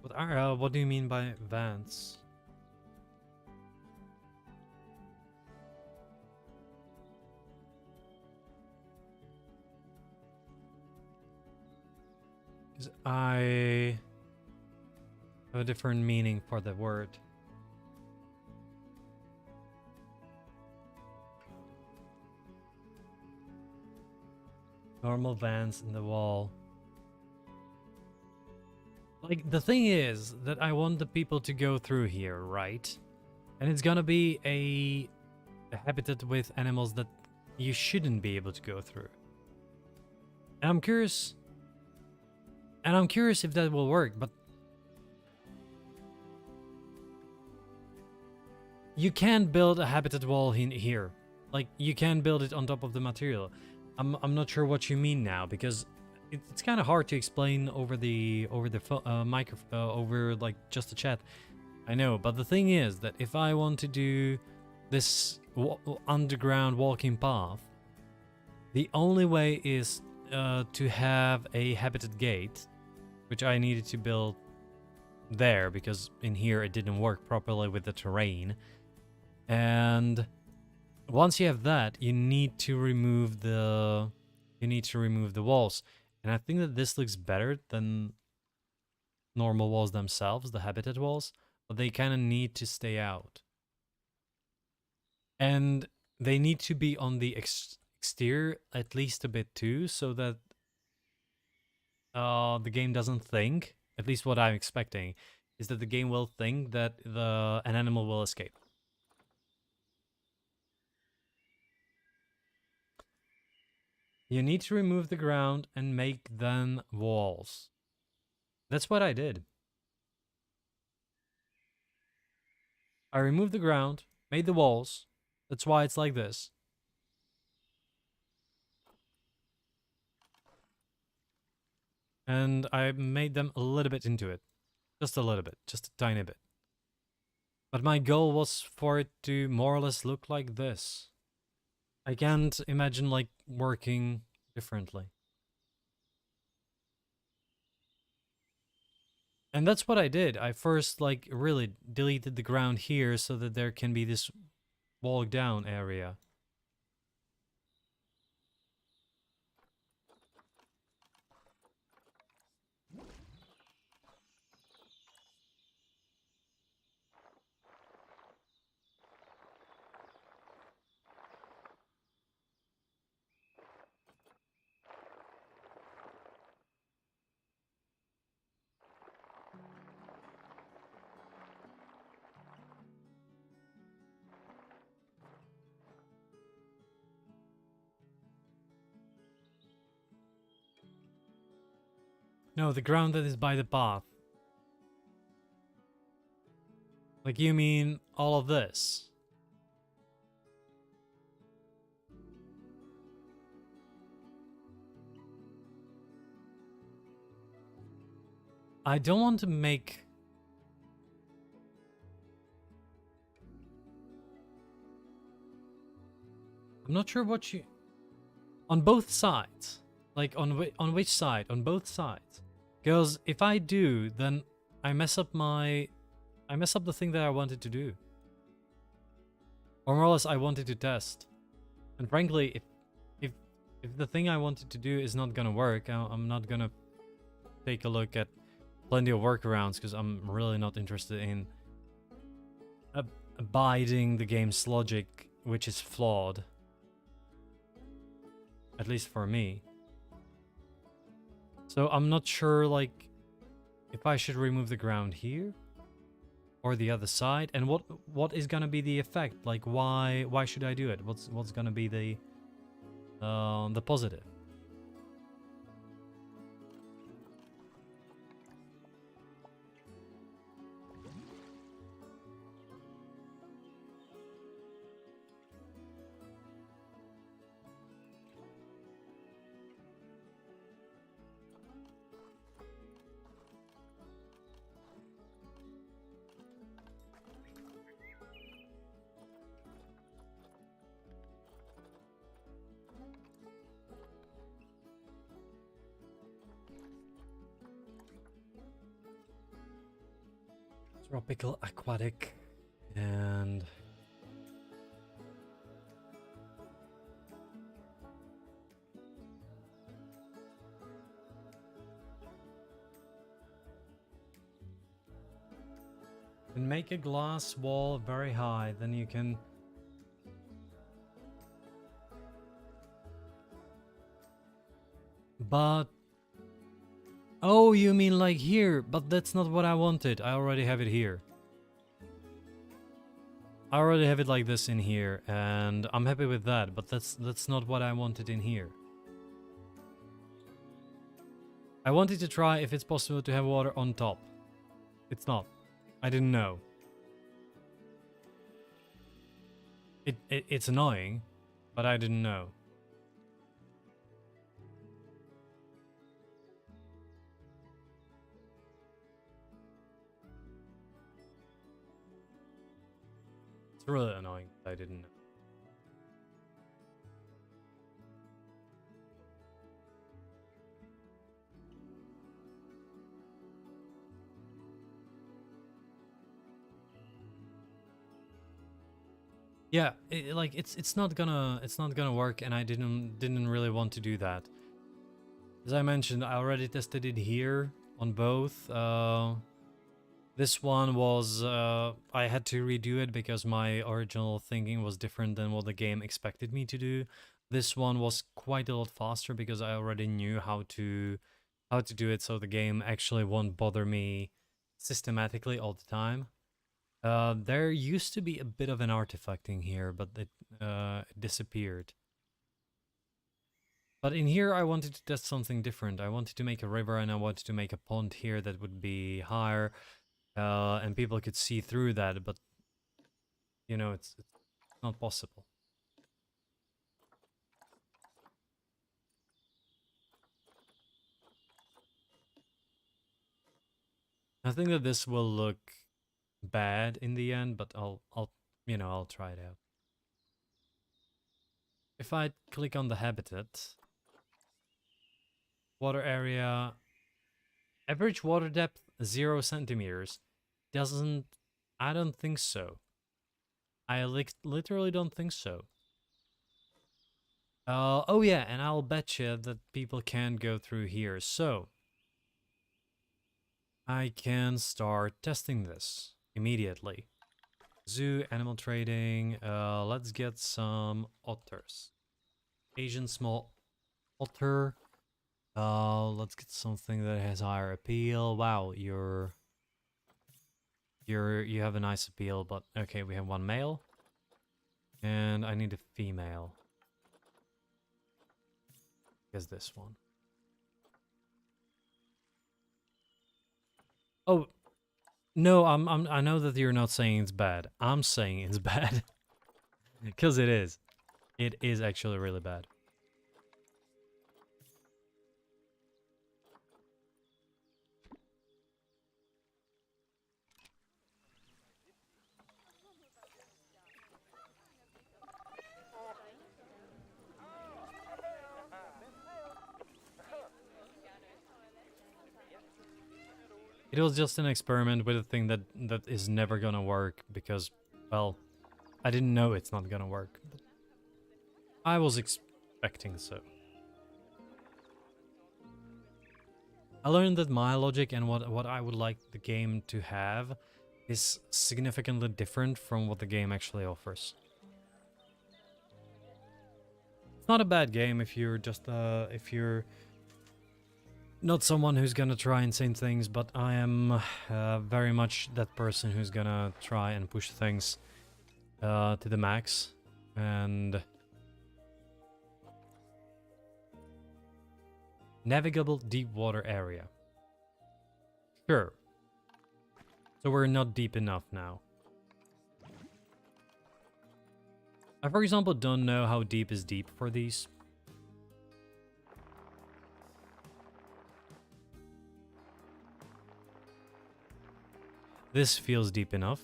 What do you mean by vents? Because I have a different meaning for the word. Normal vents in the wall. Like, the thing is that I want the people to go through here, right? And it's gonna be a habitat with animals that you shouldn't be able to go through. And I'm curious if that will work, but you can't build a habitat wall in here. Like, you can build it on top of the material. I'm not sure what you mean now, because it's kind of hard to explain over the over like just the chat. I know, but the thing is that if I want to do this underground walking path, the only way is to have a habited gate, which I needed to build there because in here it didn't work properly with the terrain. And once you have that, you need to remove the walls. And I think that this looks better than normal walls themselves, the habitat walls, but they kind of need to stay out. And they need to be on the exterior at least a bit too, so that the game doesn't think, at least what I'm expecting, is that the game will think that an animal will escape. You need to remove the ground and make then walls. That's what I did. I removed the ground, made the walls. That's why it's like this. And I made them a little bit into it. Just a little bit, just a tiny bit. But my goal was for it to more or less look like this. I can't imagine like working differently. And that's what I did. I first like really deleted the ground here so that there can be this walk down area. No, the ground that is by the path. Like you mean all of this? I don't want to make... I'm not sure what you... On both sides. Like on which side? On both sides. Because if I do, then I mess up the thing that I wanted to do. Or more or less I wanted to test. And frankly, if the thing I wanted to do is not gonna work, I'm not gonna take a look at plenty of workarounds, because I'm really not interested in abiding the game's logic, which is flawed. At least for me. So I'm not sure, like, if I should remove the ground here or the other side, and what is gonna be the effect? Like, why should I do it? What's gonna be the positive? Tropical, aquatic, and... and make a glass wall very high, then you can... But... Oh, you mean like here? But that's not what I wanted. I already have it here. I already have it like this in here, and I'm happy with that, but that's not what I wanted in here. I wanted to try if it's possible to have water on top. It's not. I didn't know. It's annoying, but I didn't know. really annoying that I didn't know. Yeah, it's not gonna work, and I didn't really want to do that. As I mentioned, I already tested it here on both. This one was I had to redo it because my original thinking was different than what the game expected me to do. This one was quite a lot faster because I already knew how to do it, so the game actually won't bother me systematically all the time. There used to be a bit of an artifacting here, but it disappeared. But in here, I wanted to test something different. I wanted to make a river, and I wanted to make a pond here that would be higher, and people could see through that. But you know, it's not possible. I think that this will look bad in the end, but I'll try it out. If I click on the habitat, water area, average water depth 0 centimeters, I don't think so. I literally don't think so. Oh yeah, and I'll bet you that people can go through here, so I can start testing this immediately. Zoo, animal trading, let's get some otters. Asian small otter. Let's get something that has higher appeal. Wow, you have a nice appeal, but okay, we have one male. And I need a female. Guess this one. Oh, no, I know that you're not saying it's bad. I'm saying it's bad. Because it is. It is actually really bad. It was just an experiment with a thing that is never gonna work because, well, I didn't know it's not gonna work. But I was expecting so. I learned that my logic and what I would like the game to have is significantly different from what the game actually offers. It's not a bad game if you're just if you're not someone who's gonna try insane things, but I am very much that person who's gonna try and push things to the max. And navigable deep water area. Sure. So we're not deep enough now. I, for example, don't know how deep is deep for these. This feels deep enough.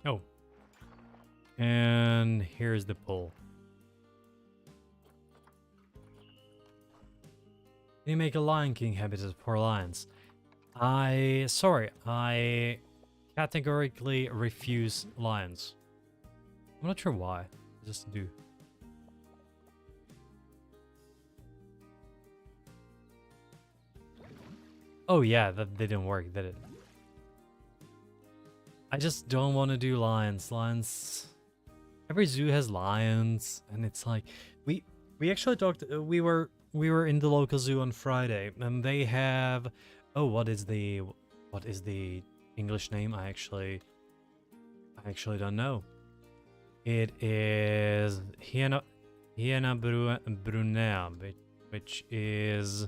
Oh. And here's the pool. Can you make a Lion King habitat for lions? I categorically refuse lions. I'm not sure why. I just do. Oh yeah, that didn't work, did it? I just don't want to do lions. Lions... Every zoo has lions, and it's like... We actually talked... we were in the local zoo on Friday, and they have... Oh, what is the English name? I actually don't know. It is Hyena brunea, which is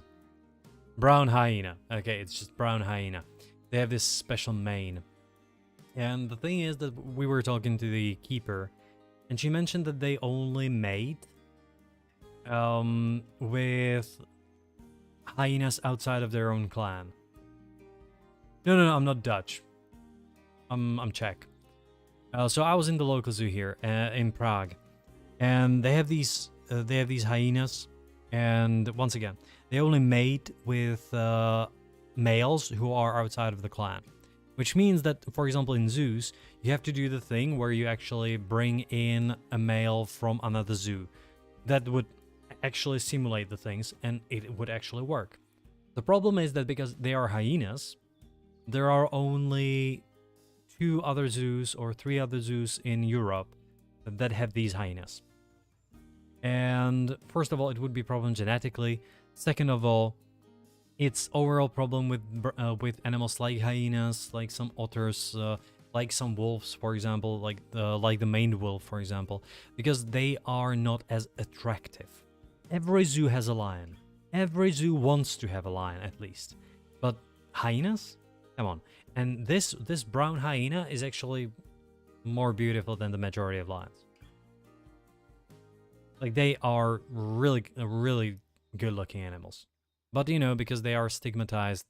brown hyena. Okay, it's just brown hyena. They have this special mane. And the thing is that we were talking to the keeper, and she mentioned that they only mate with hyenas outside of their own clan. No, I'm not Dutch. I'm Czech. So I was in the local zoo here in Prague, and they have these hyenas, and once again, they only mate with males who are outside of the clan, which means that, for example, in zoos, you have to do the thing where you actually bring in a male from another zoo. That would actually simulate the things, and it would actually work. The problem is that because they are hyenas, there are only 2 other zoos or 3 other zoos in Europe that have these hyenas. And first of all, it would be a problem genetically. Second of all, it's overall problem with animals like hyenas, like some otters, like some wolves, for example, like the maned wolf, for example, because they are not as attractive. Every zoo has a lion. Every zoo wants to have a lion at least, but hyenas, come on. And this brown hyena is actually more beautiful than the majority of lions. Like, they are really good looking animals. But, you know, because they are stigmatized,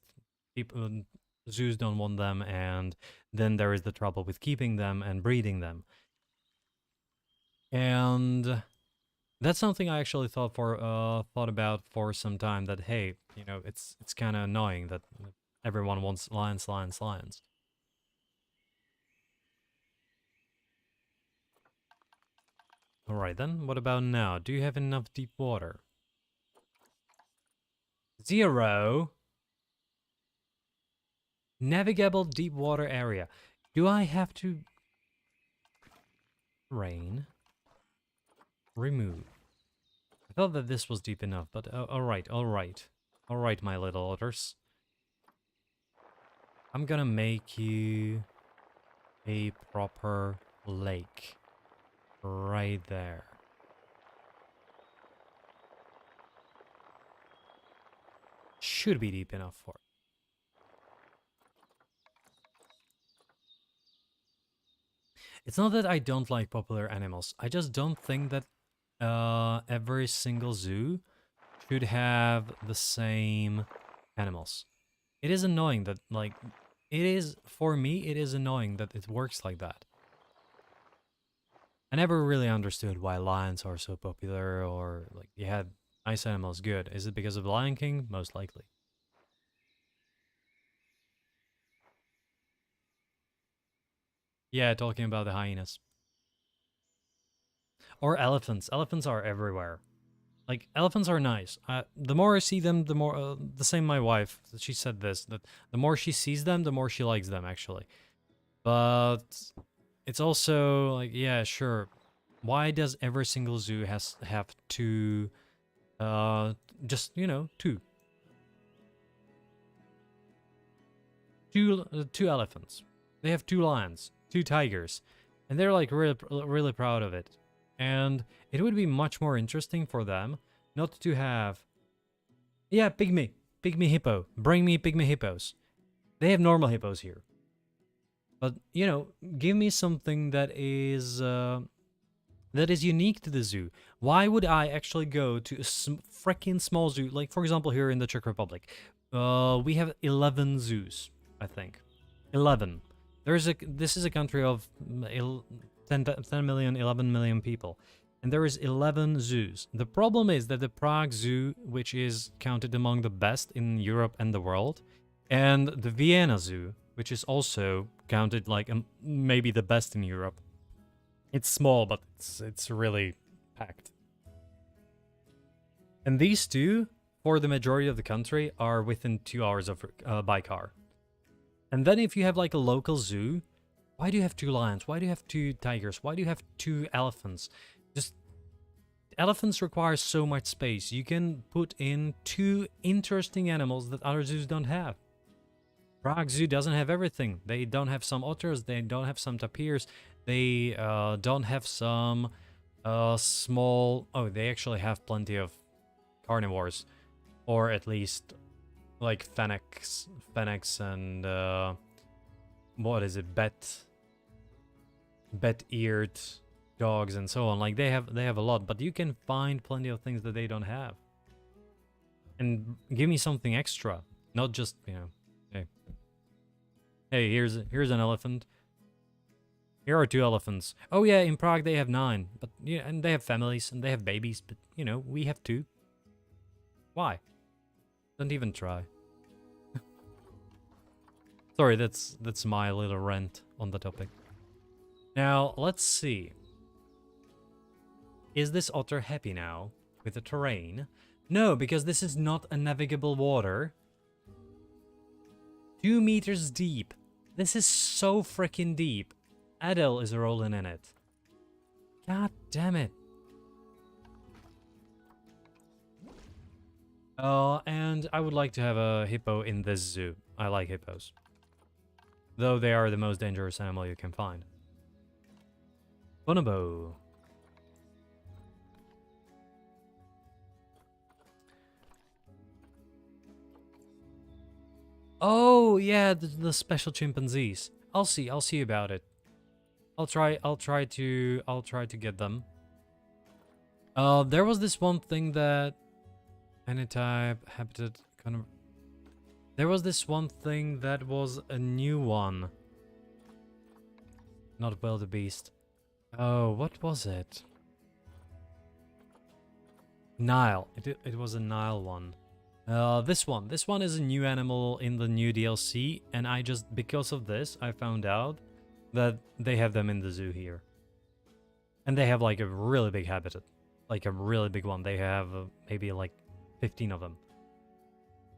people, zoos don't want them, and then there is the trouble with keeping them and breeding them. And that's something I actually thought about for some time, that hey, you know, it's kind of annoying that everyone wants lions. Alright then, what about now? Do you have enough deep water? 0. Navigable deep water area. Do I have to... Rain. Remove. I thought that this was deep enough, but alright. Alright, my little otters. I'm gonna make you a proper lake. Right there. Should be deep enough for it. It's not that I don't like popular animals. I just don't think that every single zoo should have the same animals. It is annoying that, like, for me, it is annoying that it works like that. I never really understood why lions are so popular, or, like, you had nice animals. Good. Is it because of Lion King? Most likely. Yeah, talking about the hyenas. Or elephants. Elephants are everywhere. Like, elephants are nice. The more I see them, the more... the same my wife, she said this, that the more she sees them, the more she likes them, actually. But it's also, like, yeah, sure. Why does every single zoo have 2... just, you know, 2. 2 elephants. They have 2 lions, 2 tigers. And they're, like, really proud of it. And it would be much more interesting for them not to have... Yeah, pygmy hippo. Bring me pygmy hippos. They have normal hippos here. But, you know, give me something that is unique to the zoo. Why would I actually go to a freaking small zoo? Like, for example, here in the Czech Republic, we have 11 zoos, I think. 11. This is a country of 10 million, 11 million people. And there is 11 zoos. The problem is that the Prague Zoo, which is counted among the best in Europe and the world, and the Vienna Zoo, which is also counted like maybe the best in Europe. It's small, but it's really packed. And these 2, for the majority of the country, are within 2 hours of by car. And then if you have like a local zoo, why do you have 2 lions? Why do you have 2 tigers? Why do you have 2 elephants? Just, elephants require so much space. You can put in 2 interesting animals that other zoos don't have. Prague Zoo doesn't have everything. They don't have some otters, they don't have some tapirs, they don't have some small... Oh, they actually have plenty of carnivores. Or at least, like, fennecs and... what is it? Bet-eared dogs and so on. Like they have a lot, but you can find plenty of things that they don't have. And give me something extra, not just, you know, hey, here's an elephant. Here are 2 elephants. Oh yeah, in Prague they have 9, but yeah, and they have families and they have babies, but you know, we have 2. Why? Don't even try. Sorry, that's my little rant on the topic. Now, let's see. Is this otter happy now with the terrain? No, because this is not a navigable water. 2 meters deep. This is so freaking deep. Adele is rolling in it. God damn it. And I would like to have a hippo in this zoo. I like hippos. Though they are the most dangerous animal you can find. Bonobo. Oh yeah, the special chimpanzees. I'll see about it. I'll try to get them. There was this one thing that any type habitat kind of. There was this one thing that was a new one. Not wildebeest. Oh, what was it? Nile. It was a Nile one. This one is a new animal in the new DLC, and I just, because of this, I found out that they have them in the zoo here. And they have like a really big habitat, like a really big one. They have maybe like 15 of them.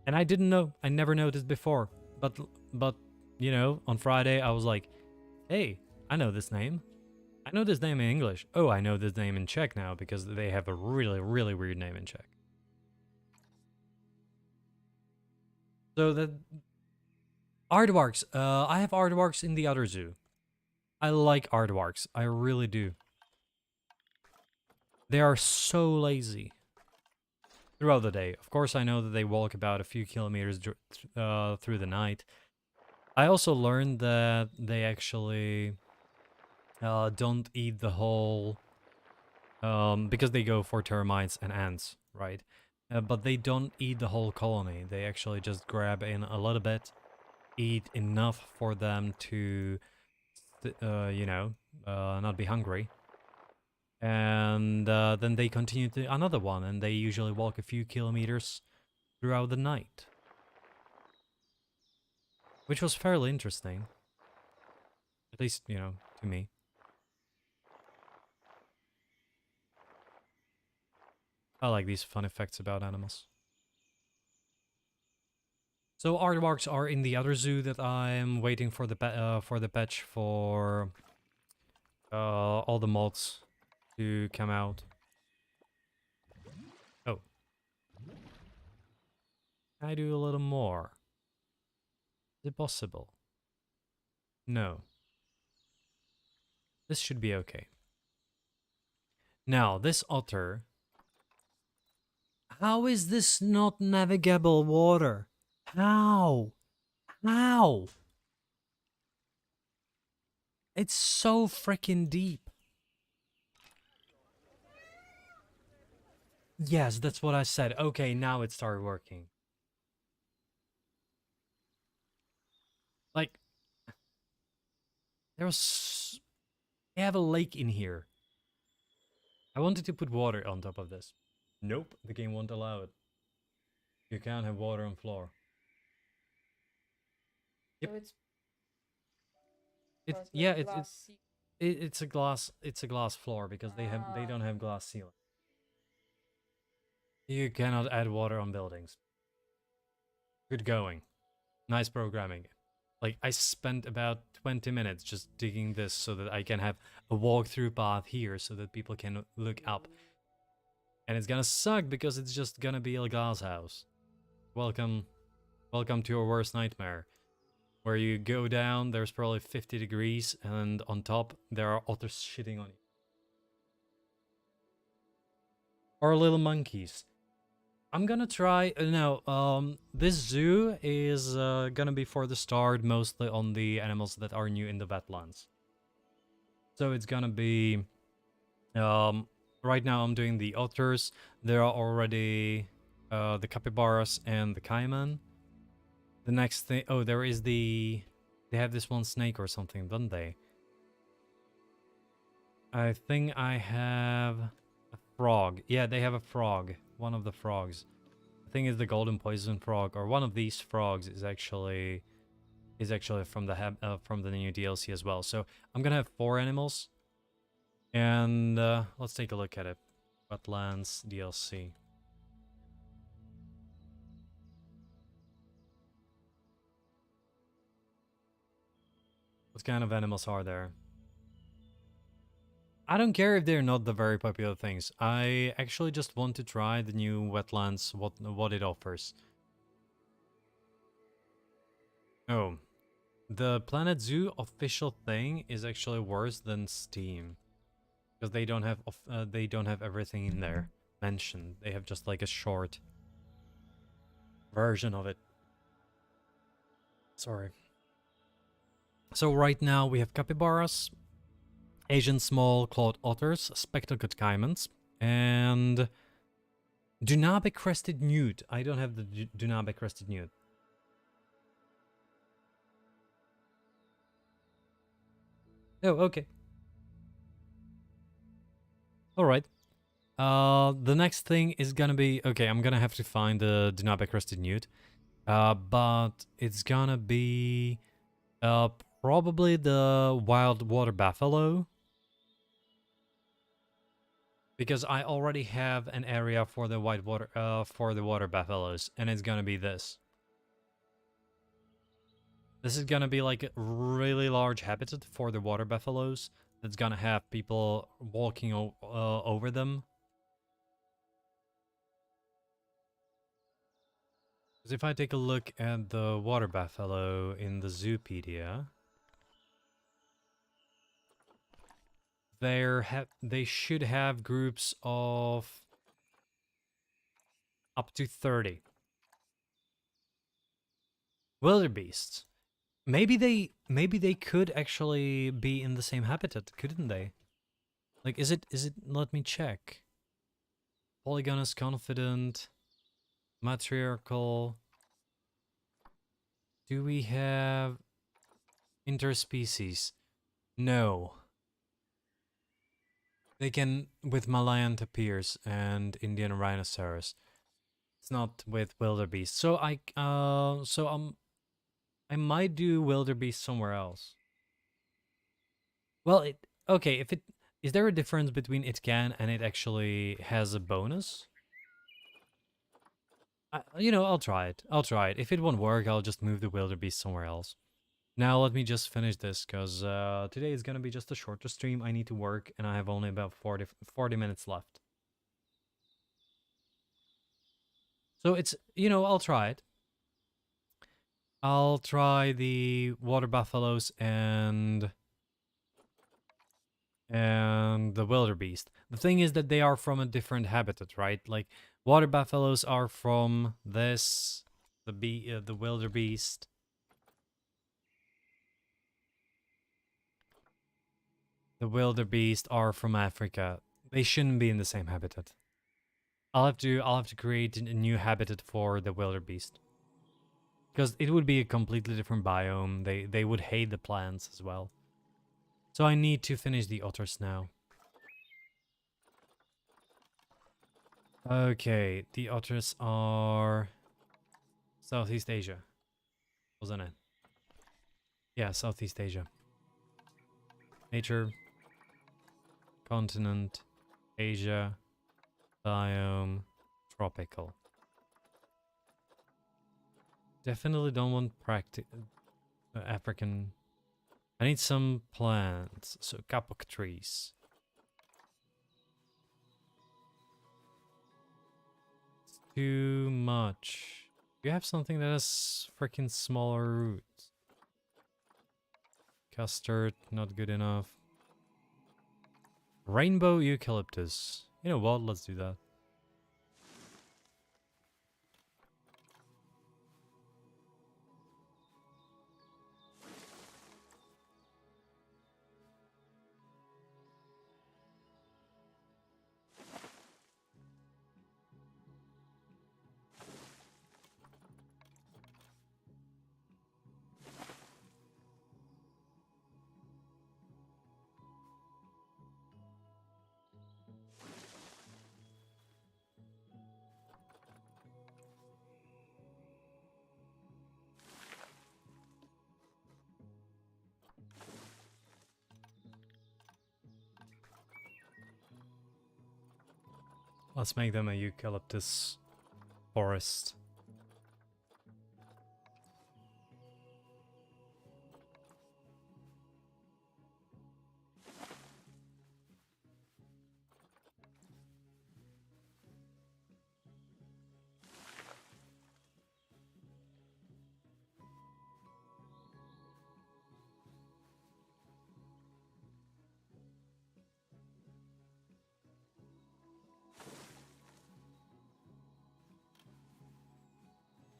And I didn't know, I never noticed before, but you know, on Friday I was like, hey, I know this name. I know this name in English. Oh, I know this name in Czech now because they have a really, really weird name in Czech. So the aardvarks, I have aardvarks in the other zoo. I like aardvarks, I really do. They are so lazy throughout the day. Of course, I know that they walk about a few kilometers through the night. I also learned that they actually don't eat the whole, because they go for termites and ants, right? But they don't eat the whole colony. They actually just grab in a little bit, eat enough for them to, you know, not be hungry. And then they continue to another one, and they usually walk a few kilometers throughout the night. Which was fairly interesting. At least, you know, to me. I like these fun effects about animals. So aardvarks are in the other zoo that I'm waiting for the patch for all the mods to come out. Oh. Can I do a little more? Is it possible? No. This should be okay. Now, this otter. How is this not navigable water? How? How? It's so freaking deep. Yes, that's what I said. Okay, now it started working. Like, they have a lake in here. I wanted to put water on top of this. Nope, the game won't allow it. You can't have water on floor. Yep. So it's a glass floor because they don't have glass ceiling. You cannot add water on buildings. Good going. Nice programming. Like, I spent about 20 minutes just digging this so that I can have a walkthrough path here so that people can look up. And it's gonna suck because it's just gonna be a glass house. Welcome to your worst nightmare. Where you go down, there's probably 50 degrees, and on top, there are otters shitting on you. Or little monkeys. I'm gonna try, this zoo is gonna be for the start mostly on the animals that are new in the wetlands. So it's gonna be Right now I'm doing the otters. There are already the capybaras and the caiman. The next thing, oh, there is the. They have this one snake or something, don't they? I think I have a frog. Yeah, they have a frog. One of the frogs. I think it's the golden poison frog, or one of these frogs is actually from the new DLC as well. So I'm gonna have 4 animals, and let's take a look at it. Wetlands DLC. What kind of animals are there? I don't care if they're not the very popular things. I actually just want to try the new wetlands, what it offers. Oh, the Planet Zoo official thing is actually worse than Steam because they don't have everything in there mentioned. They have just like a short version of it. Sorry. So right now we have capybaras, Asian small clawed otters, spectacled caimans, and Dunabe crested newt. I don't have the Dunabe crested newt. Oh, okay. All right. The next thing is gonna be okay. I'm gonna have to find the Dunabe crested newt. But it's gonna be probably the wild water buffalo, because I already have an area for the water buffaloes, and it's gonna be this. This is gonna be like a really large habitat for the water buffaloes. That's gonna have people walking over them. Because if I take a look at the water buffalo in the Zoopedia, they should have groups of up to 30 wildebeests. Maybe they could actually be in the same habitat, couldn't they? Like, is it? Let me check. Polygon is confident. Matriarchal. Do we have interspecies? No. They can with Malayan tapirs and Indian rhinoceros. It's not with wildebeest. I might do wildebeest somewhere else. Well, okay, if it is there a difference between it can and it actually has a bonus? I'll try it. I'll try it. If it won't work, I'll just move the wildebeest somewhere else. Now let me just finish this, because today is going to be just a shorter stream. I need to work, and I have only about 40 minutes left. So I'll try it. I'll try the water buffaloes and the wildebeest. The thing is that they are from a different habitat, right? Like, water buffaloes are from this, the wildebeest. The wildebeest are from Africa. They shouldn't be in the same habitat. I'll have to create a new habitat for the wildebeest. Because it would be a completely different biome. They would hate the plants as well. So I need to finish the otters now. Okay, the otters are Southeast Asia, wasn't it? Yeah, Southeast Asia. Nature, continent, Asia, biome, tropical. Definitely don't want African. I need some plants, so kapok trees. It's too much. You have something that has freaking smaller roots. Custard, not good enough. Rainbow eucalyptus. You know what? Let's do that. Let's make them a eucalyptus forest.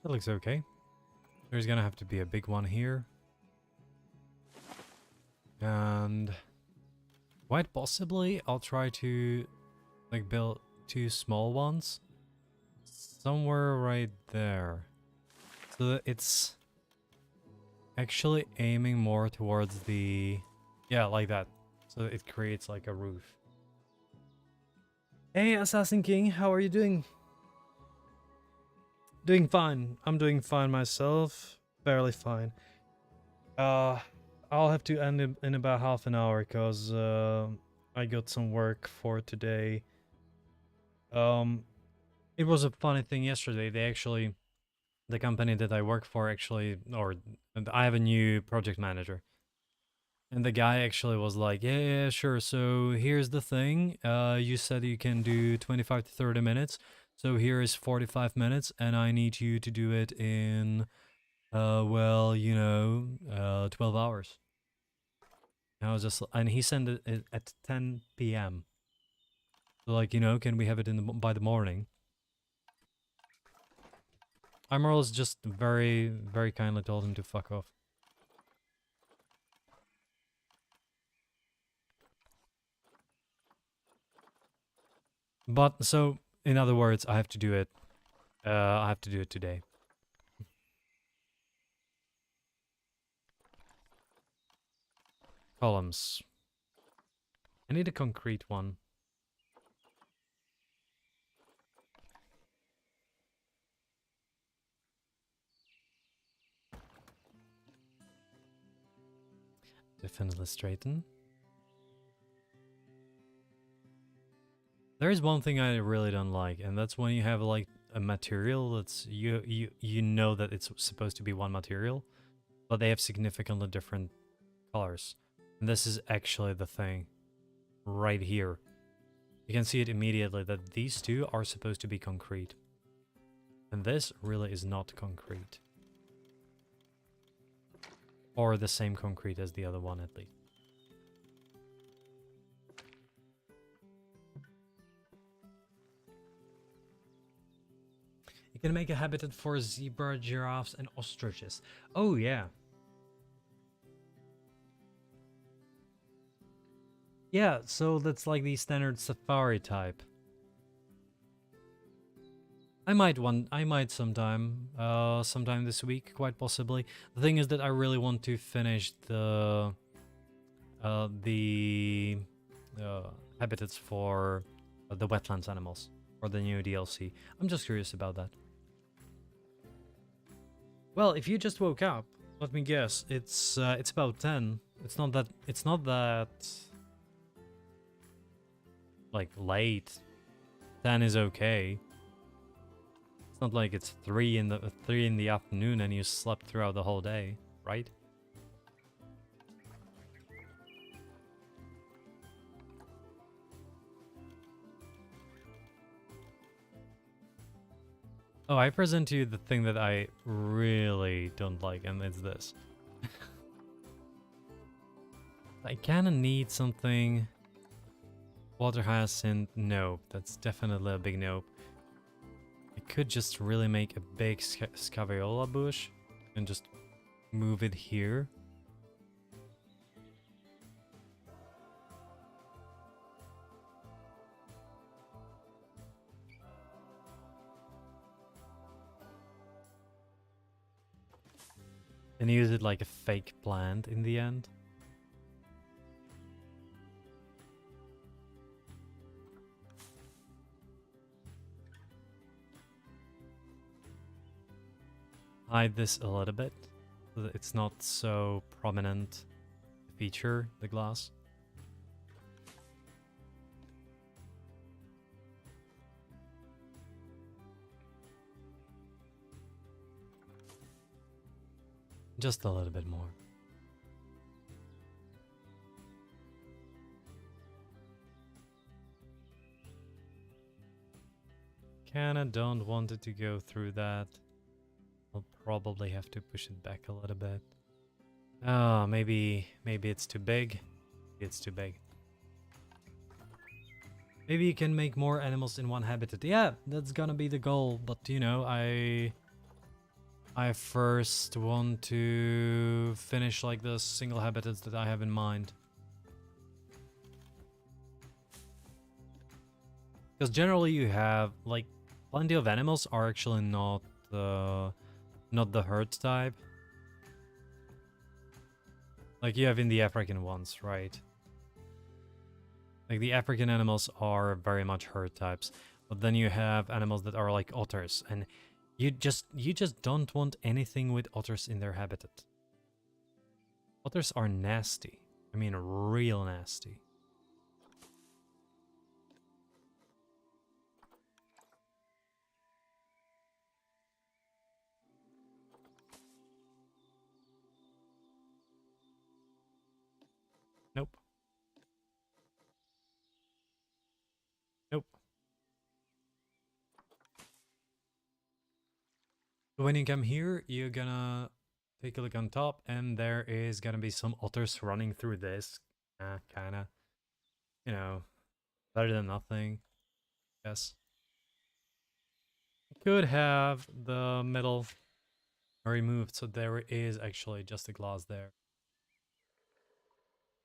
That looks okay. There's gonna have to be a big one here. And quite possibly I'll try to like build 2 small ones somewhere right there. So that it's actually aiming more towards the... Yeah, like that. So it creates like a roof. Hey Assassin King, how are you doing? Doing fine. I'm doing fine myself. Barely fine. I'll have to end in about half an hour because I got some work for today. It was a funny thing yesterday. They actually, the company that I work for actually, or I have a new project manager. And the guy actually was like, yeah, sure. So here's the thing. You said you can do 25 to 30 minutes. So here is 45 minutes and I need you to do it in, well, 12 hours. And I was just, and he sent it at 10 p.m. So like, can we have it by the morning? Emerald's just very, very kindly told him to fuck off. But, so, in other words, I have to do it. I have to do it today. Columns. I need a concrete one. Definitely straighten. There is one thing I really don't like, and that's when you have like a material that's you know that it's supposed to be one material, but they have significantly different colors. And this is actually the thing right here. You can see it immediately that these two are supposed to be concrete. And this really is not concrete. Or the same concrete as the other one at least. You can make a habitat for zebra, giraffes, and ostriches. Oh yeah. Yeah, so that's like the standard safari type. I might sometime this week, quite possibly. The thing is that I really want to finish the habitats for the wetlands animals for the new DLC. I'm just curious about that. Well, if you just woke up, let me guess, it's about 10. It's not that like late. 10 is okay. It's not like it's 3 in the afternoon and you slept throughout the whole day, right? Oh, I present to you the thing that I really don't like, and it's this. I kinda need something... Water hyacinth, nope. That's definitely a big nope. I could just really make a big scaveola bush and just move it here. And use it like a fake plant in the end. Hide this a little bit so that it's not so prominent feature, the glass. Just a little bit more. Kinda don't want it to go through that. I'll probably have to push it back a little bit. Oh, maybe it's too big. It's too big. Maybe you can make more animals in one habitat. Yeah, that's gonna be the goal. But you know, I first want to finish like the single habitats that I have in mind. Because generally you have like plenty of animals are actually not the herd type. Like you have in the African ones, right? Like the African animals are very much herd types, but then you have animals that are like otters, and you just don't want anything with otters in their habitat. Otters are nasty. I mean, real nasty. Nope. Nope. When you come here, you're gonna take a look on top, and there is gonna be some otters running through this. Kinda. You know, better than nothing. Yes. Could have the metal removed, so there is actually just a glass there.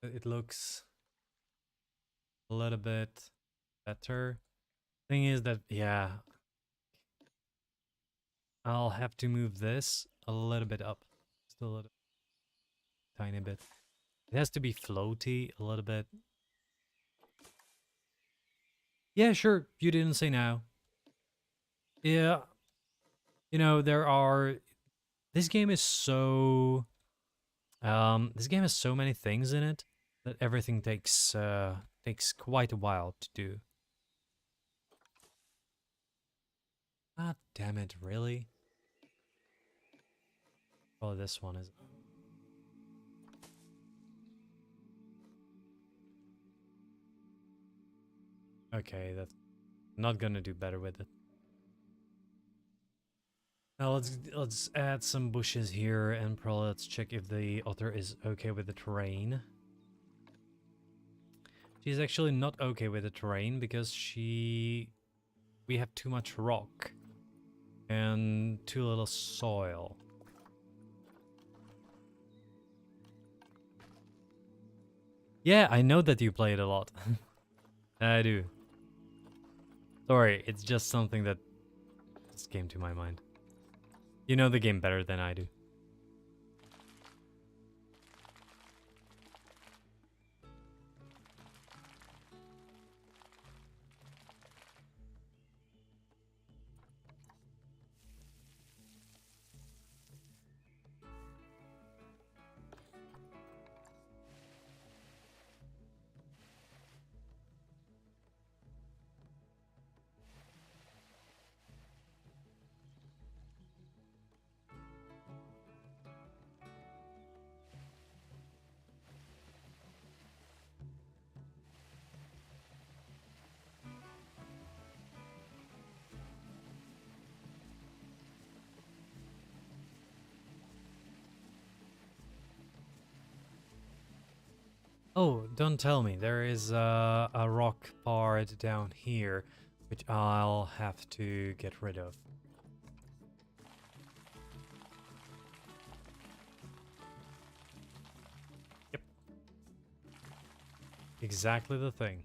It looks a little bit better. Thing is that, yeah, I'll have to move this a little bit up. Just a little tiny bit. It has to be floaty a little bit. Yeah, sure. You didn't say no. Yeah. You know, there are... This game is so... this game has so many things in it that everything takes quite a while to do. Ah, damn it, really? Oh, this one is... Okay, that's not gonna do better with it. Now let's add some bushes here, and probably let's check if the otter is okay with the terrain. She's actually not okay with the terrain because we have too much rock and too little soil. Yeah, I know that you play it a lot. I do. Sorry, it's just something that just came to my mind. You know the game better than I do. Oh, don't tell me. There is a rock part down here, which I'll have to get rid of. Yep. Exactly the thing.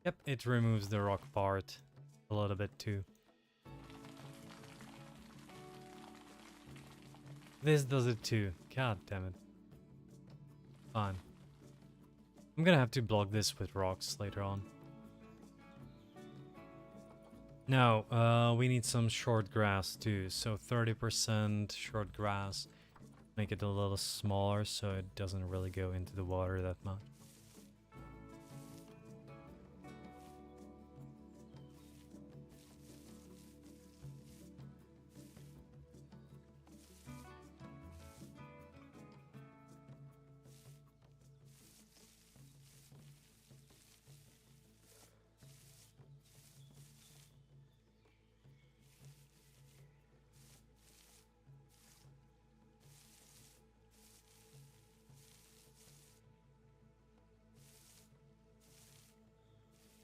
Yep, it removes the rock part a little bit too. This does it too. God damn it. Fine. I'm gonna have to block this with rocks later on. No, we need some short grass too. So 30% short grass Make it a little smaller so it doesn't really go into the water that much.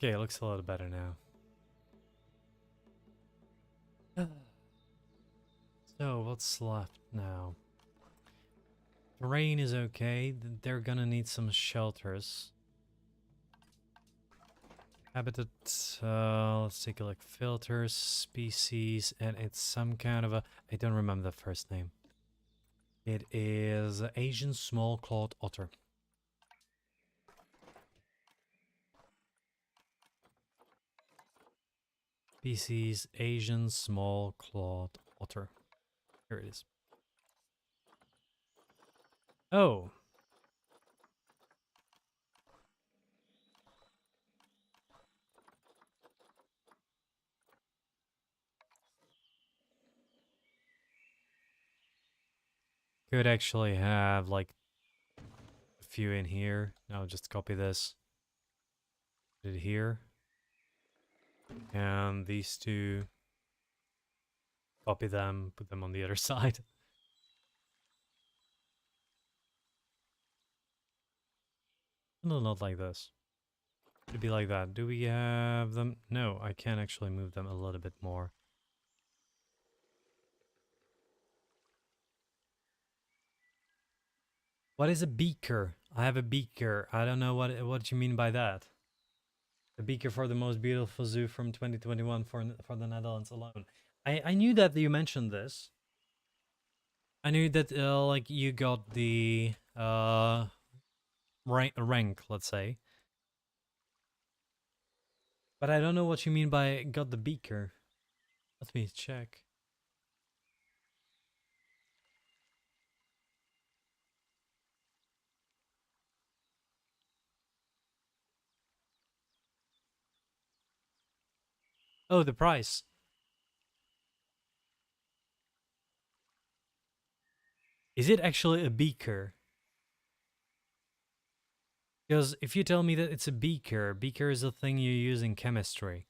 Okay, it looks a little better now. So, what's left now? Terrain is okay. They're gonna need some shelters. Habitat, let's take a look. Filters, species, and it's some kind of a... I don't remember the first name. It is Asian small-clawed otter. Species, Asian small-clawed otter. Here it is. Oh. Could actually have, like, a few in here. Now just copy this. Put it here. And these two. Copy them, put them on the other side. No, not like this. It'd be like that. Do we have them? No, I can actually move them a little bit more. What is a beaker? I have a beaker. I don't know what you mean by that. A beaker for the most beautiful zoo from 2021 for the Netherlands alone. I knew that you mentioned this. I knew that like you got the rank, let's say. But I don't know what you mean by got the beaker. Let me check. Oh, the price. Is it actually a beaker? Because if you tell me that it's a beaker, beaker is a thing you use in chemistry.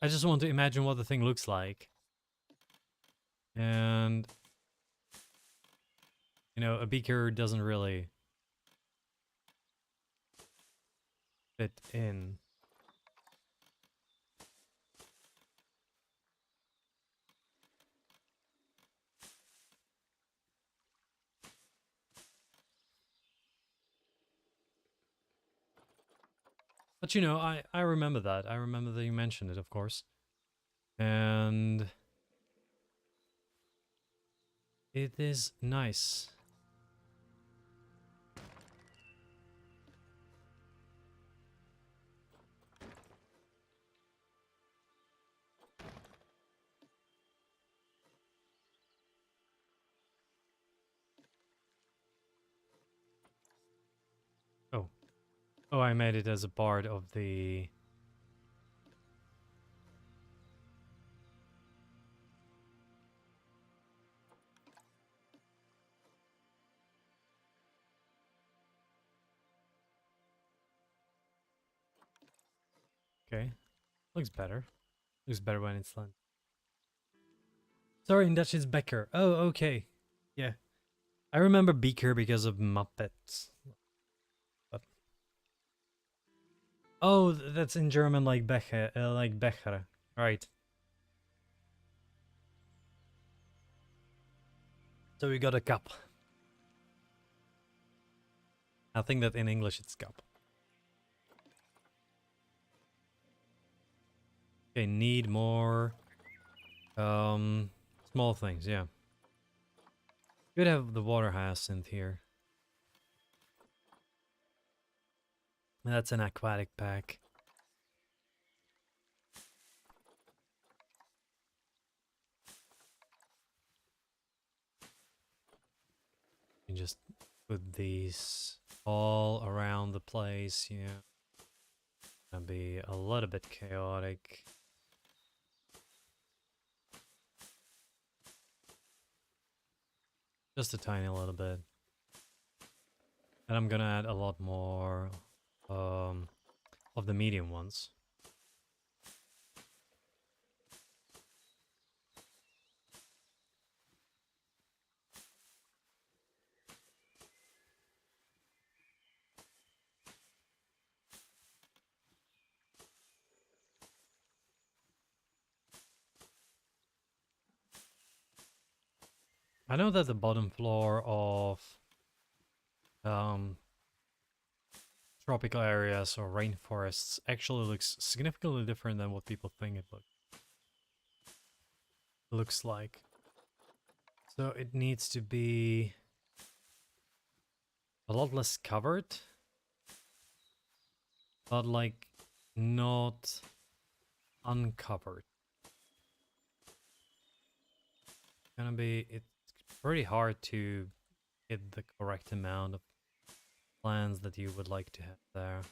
I just want to imagine what the thing looks like. And, you know, a beaker doesn't really fit in. But, you know, I remember that. I remember that you mentioned it, of course. And it is nice. Oh. Oh, I made it as a part of the... Okay. Looks better. Looks better when it's done. Sorry, in Dutch it's Becker. Oh, okay. Yeah. I remember Beaker because of Muppets. But... Oh, that's in German like Becher, like Becher. Right. So we got a cup. I think that in English it's cup. Okay, need more small things, yeah. Could have the water hyacinth here. That's an aquatic pack. You just put these all around the place, yeah. Gonna be a little bit chaotic. Just a tiny little bit. And I'm gonna add a lot more of the medium ones. I know that the bottom floor of tropical areas or rainforests actually looks significantly different than what people think it looks like. So it needs to be a lot less covered, but like not uncovered. It's pretty hard to get the correct amount of plants that you would like to have there.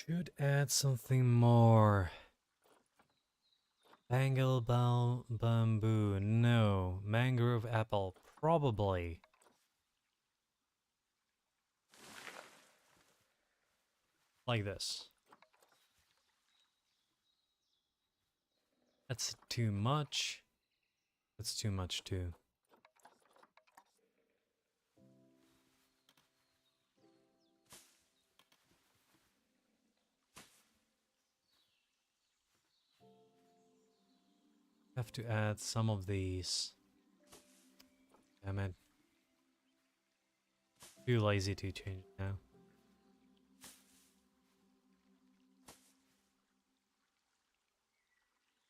Should add something more. Bengal bamboo, no. Mangrove apple, probably. Like this. That's too much. That's too much too. Have to add some of these. Damn it. Too lazy to change now.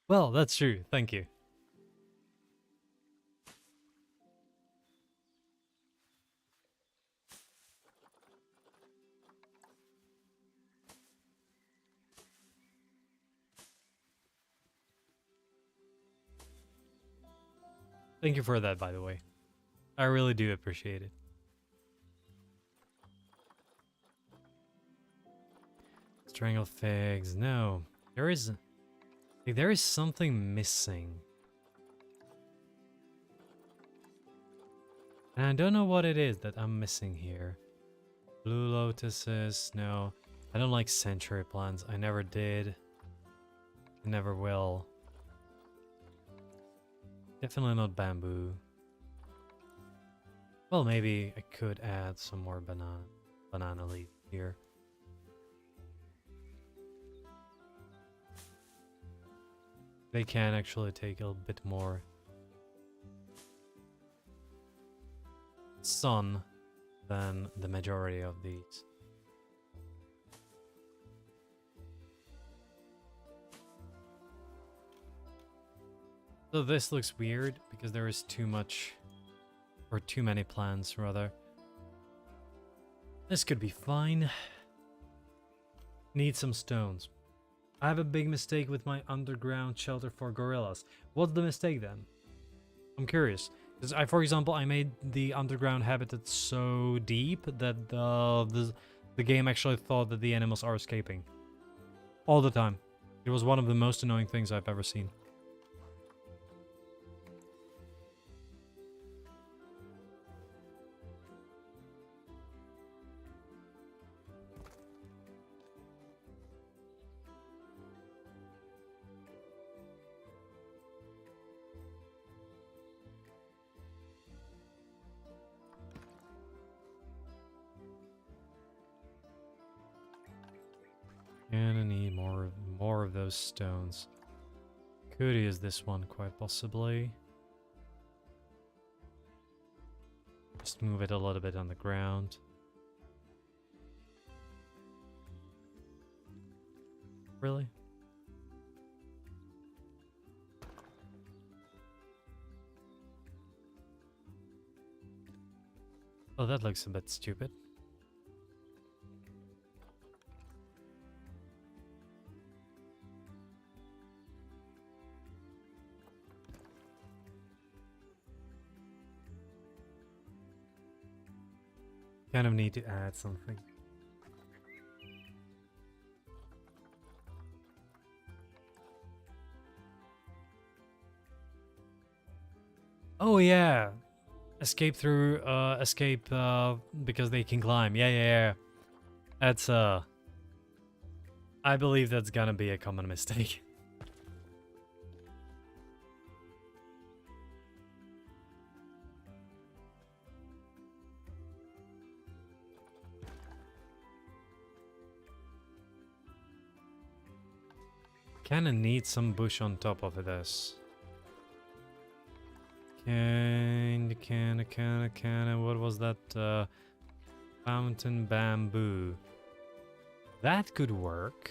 Well, that's true. Thank you. Thank you for that, by the way. I really do appreciate it. Strangled figs. No. There is something missing. And I don't know what it is that I'm missing here. Blue lotuses. No. I don't like century plants. I never did. I never will. Definitely not bamboo. Well, maybe I could add some more banana leaf here. They can actually take a bit more sun than the majority of these. So this looks weird because there is too much, or too many plants rather. This could be fine. Need some stones. I have a big mistake with my underground shelter for gorillas. What's the mistake then? I'm curious. Because for example, I made the underground habitat so deep that the game actually thought that the animals are escaping. All the time. It was one of the most annoying things I've ever seen. And I need more of those stones. Could use this one quite possibly. Just move it a little bit on the ground. Really? Oh, that looks a bit stupid. Kind of need to add something. Oh yeah, escape through, escape, because they can climb. Yeah. That's, I believe that's gonna be a common mistake. Kinda need some bush on top of this. Kinda, what was that, fountain bamboo? That could work.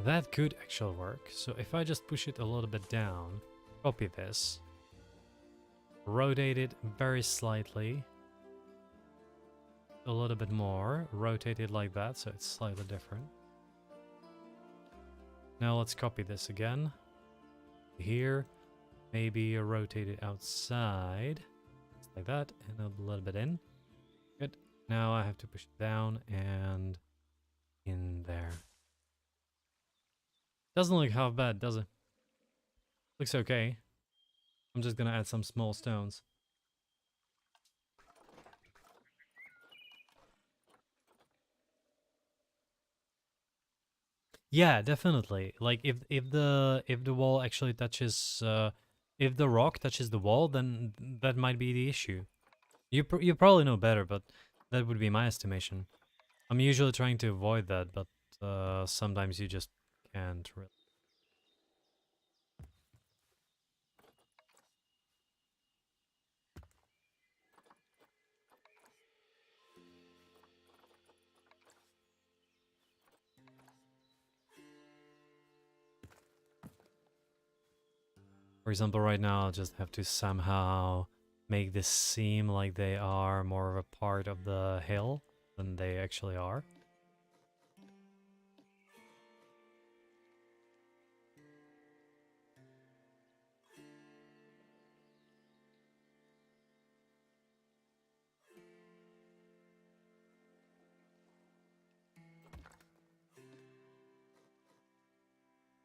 That could actually work. So if I just push it a little bit down, copy this, rotate it very slightly, a little bit more, rotate it like that so it's slightly different. Now let's copy this again. Here, maybe rotate it outside, just like that, and a little bit in. Good. Now I have to push it down and in there. Doesn't look half bad, does it? Looks okay. I'm just gonna add some small stones. Yeah, definitely. Like if the wall actually touches, if the rock touches the wall, then that might be the issue. You probably know better, but that would be my estimation. I'm usually trying to avoid that, but sometimes you just can't really. For example, right now I'll just have to somehow make this seem like they are more of a part of the hill than they actually are.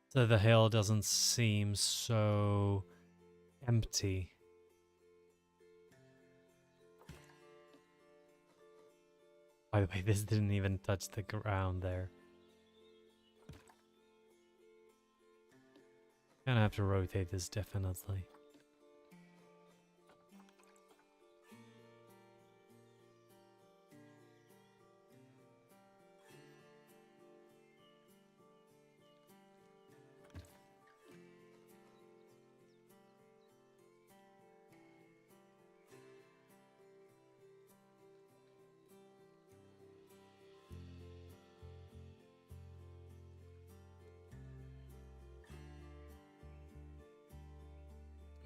So the hill doesn't seem so empty. By the way, this didn't even touch the ground there. Gonna have to rotate this definitely.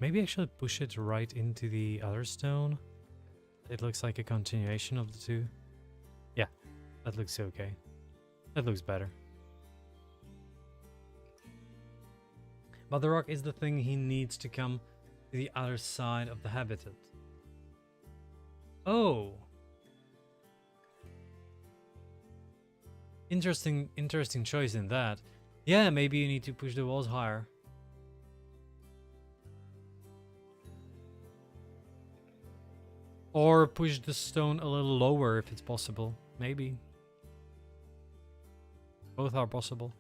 Maybe I should push it right into the other stone. It looks like a continuation of the two. Yeah, that looks okay. That looks better. But the rock is the thing he needs to come to the other side of the habitat. Oh! Interesting choice in that. Yeah, maybe you need to push the walls higher. Or push the stone a little lower if it's possible. Maybe. Both are possible.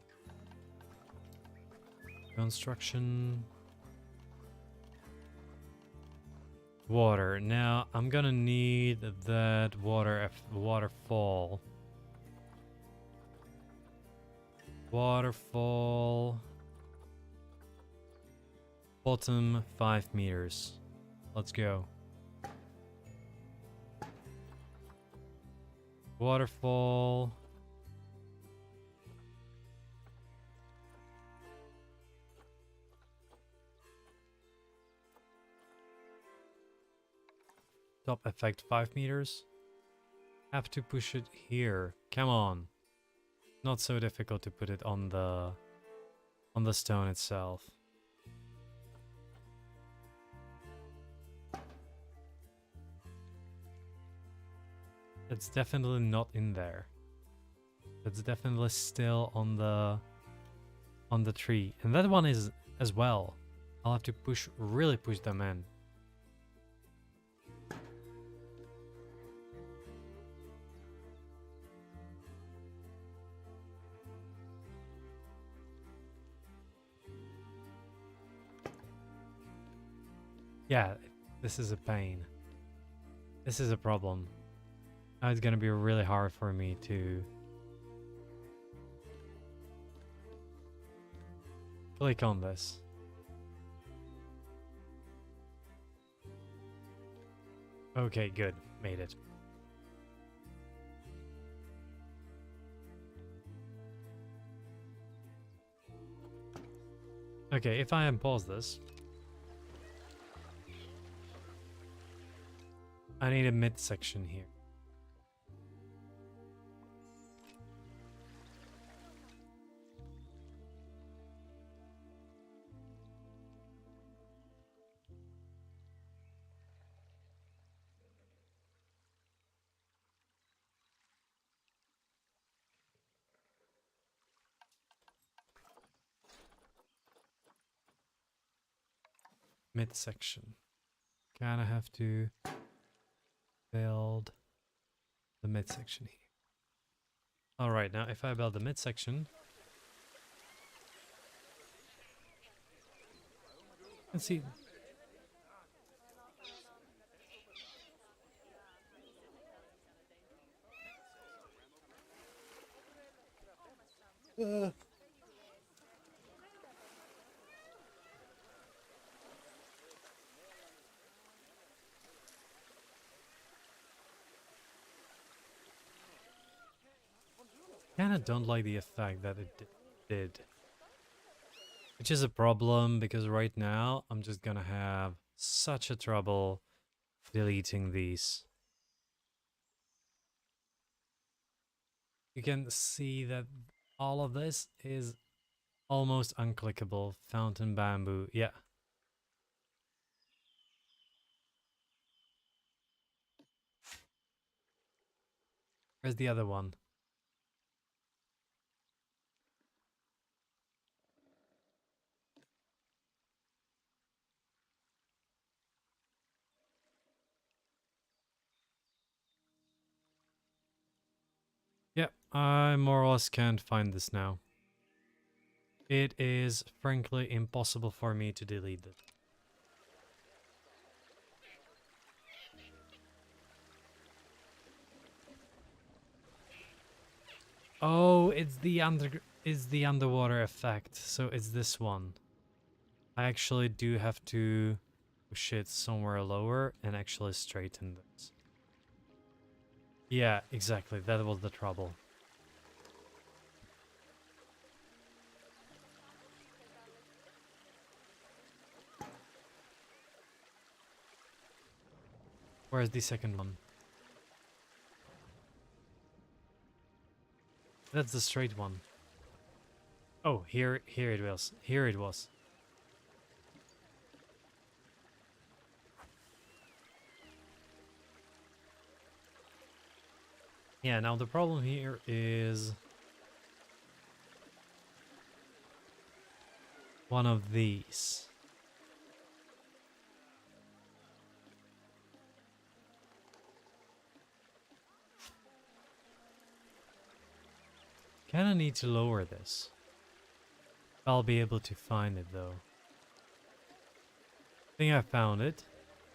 Construction. Water. Now I'm gonna need that waterfall. Waterfall. Bottom 5 meters. Let's go. Waterfall. Top effect 5 meters. Have to push it here. Come on. Not so difficult to put it on the stone itself. It's definitely not in there. It's definitely still on the tree. And that one is as well. I'll have to really push them in. Yeah, this is a pain. This is a problem. Now it's gonna be really hard for me to click on this. Okay, good. Made it. Okay, if I unpause this, I need a midsection here. Midsection. Kinda have to build the midsection here. Alright, now if I build the midsection, let's see. Kinda don't like the effect that it did. Which is a problem because right now I'm just gonna have such a trouble deleting these. You can see that all of this is almost unclickable. Fountain bamboo, yeah. Where's the other one? Yeah, I more or less can't find this now. It is frankly impossible for me to delete it. Oh, it's the underwater effect. So it's this one. I actually do have to push it somewhere lower and actually straighten this. Yeah, exactly. That was the trouble. Where's the second one? That's the straight one. Oh, here it was. Here it was. Yeah, now the problem here is one of these. Kinda need to lower this. I'll be able to find it though. I think I found it.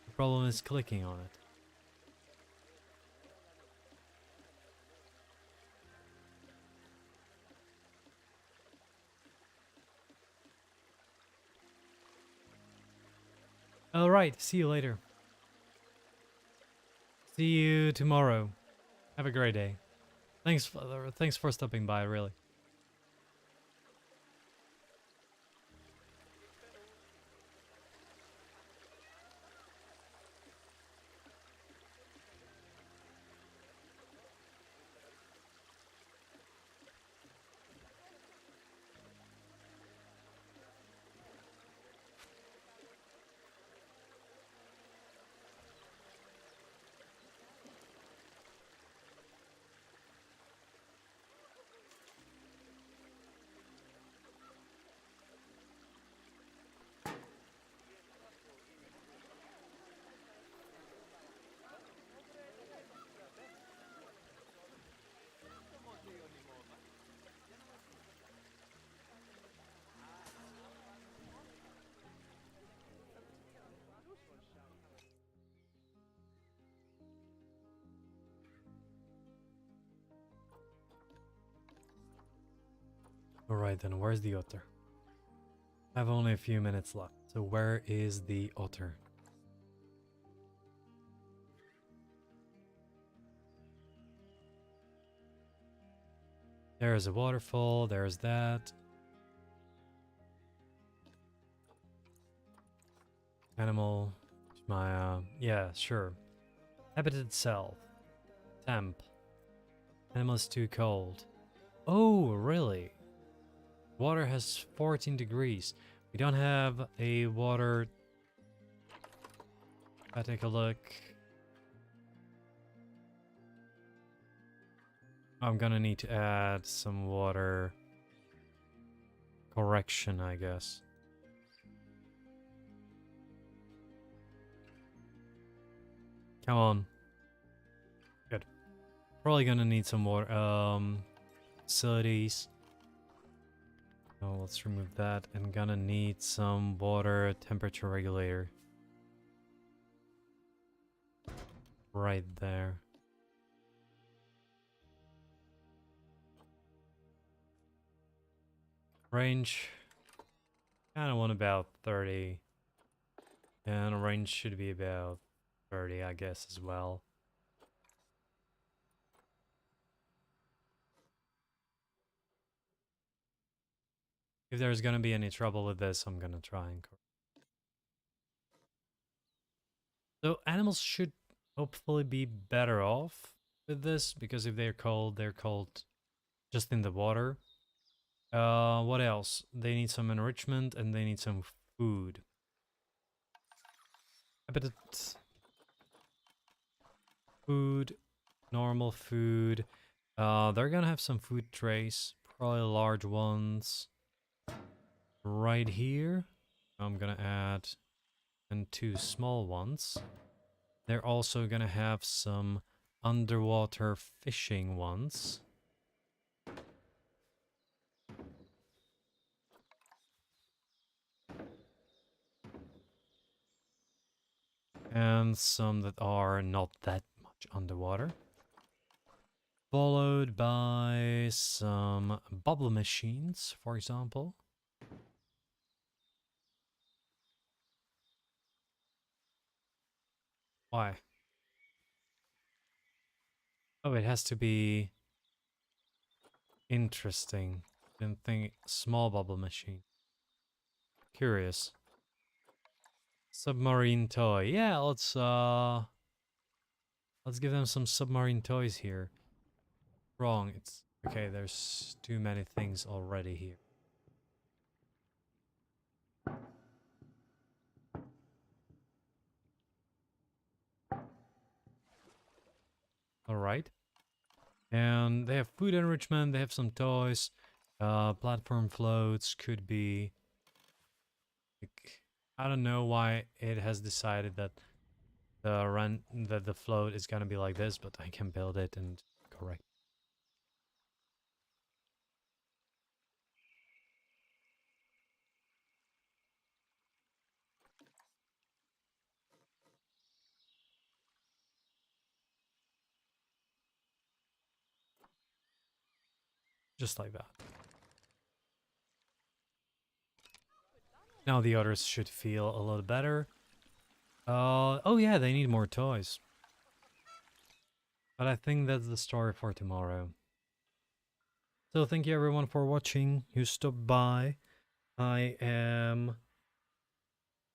The problem is clicking on it. Alright, see you later. See you tomorrow. Have a great day. Thanks for stopping by, really. Alright then, where's the otter? I have only a few minutes left. So where is the otter? There's a waterfall, there's that. Animal. My, yeah, sure. Habitat self. Temp. Animal is too cold. Oh, really? Water has 14 degrees. We don't have a water. If I take a look. I'm gonna need to add some water correction, I guess. Come on. Good. Probably gonna need some water. Facilities. Oh, let's remove that. And gonna need some water temperature regulator. Right there. Range. Kind of want about 30. And range should be about 30, I guess, as well. If there's gonna be any trouble with this, I'm gonna try and correct. So animals should hopefully be better off with this, because if they're cold just in the water. What else? They need some enrichment and they need some food. Habitat. Food. Normal food. They're gonna have some food trays. Probably large ones. Right here. I'm gonna add and 2 small ones. They're also gonna have some underwater fishing ones. And some that are not that much underwater. Followed by some bubble machines, for example. Why? Oh, it has to be interesting. Didn't think small bubble machine. Curious. Submarine toy. Yeah, let's give them some submarine toys here. Wrong. It's okay, there's too many things already here. Alright. And they have food enrichment, they have some toys. Platform floats could be like, I don't know why it has decided that the float is gonna be like this, but I can build it and correct. Just like that. Now the others should feel a little better. Oh yeah, they need more toys. But I think that's the story for tomorrow. So thank you everyone for watching, who stopped by. I am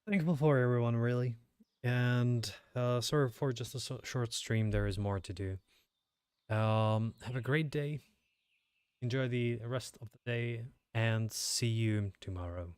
thankful for everyone, really. And sorry for just a short stream, there is more to do. Have a great day. Enjoy the rest of the day, and see you tomorrow.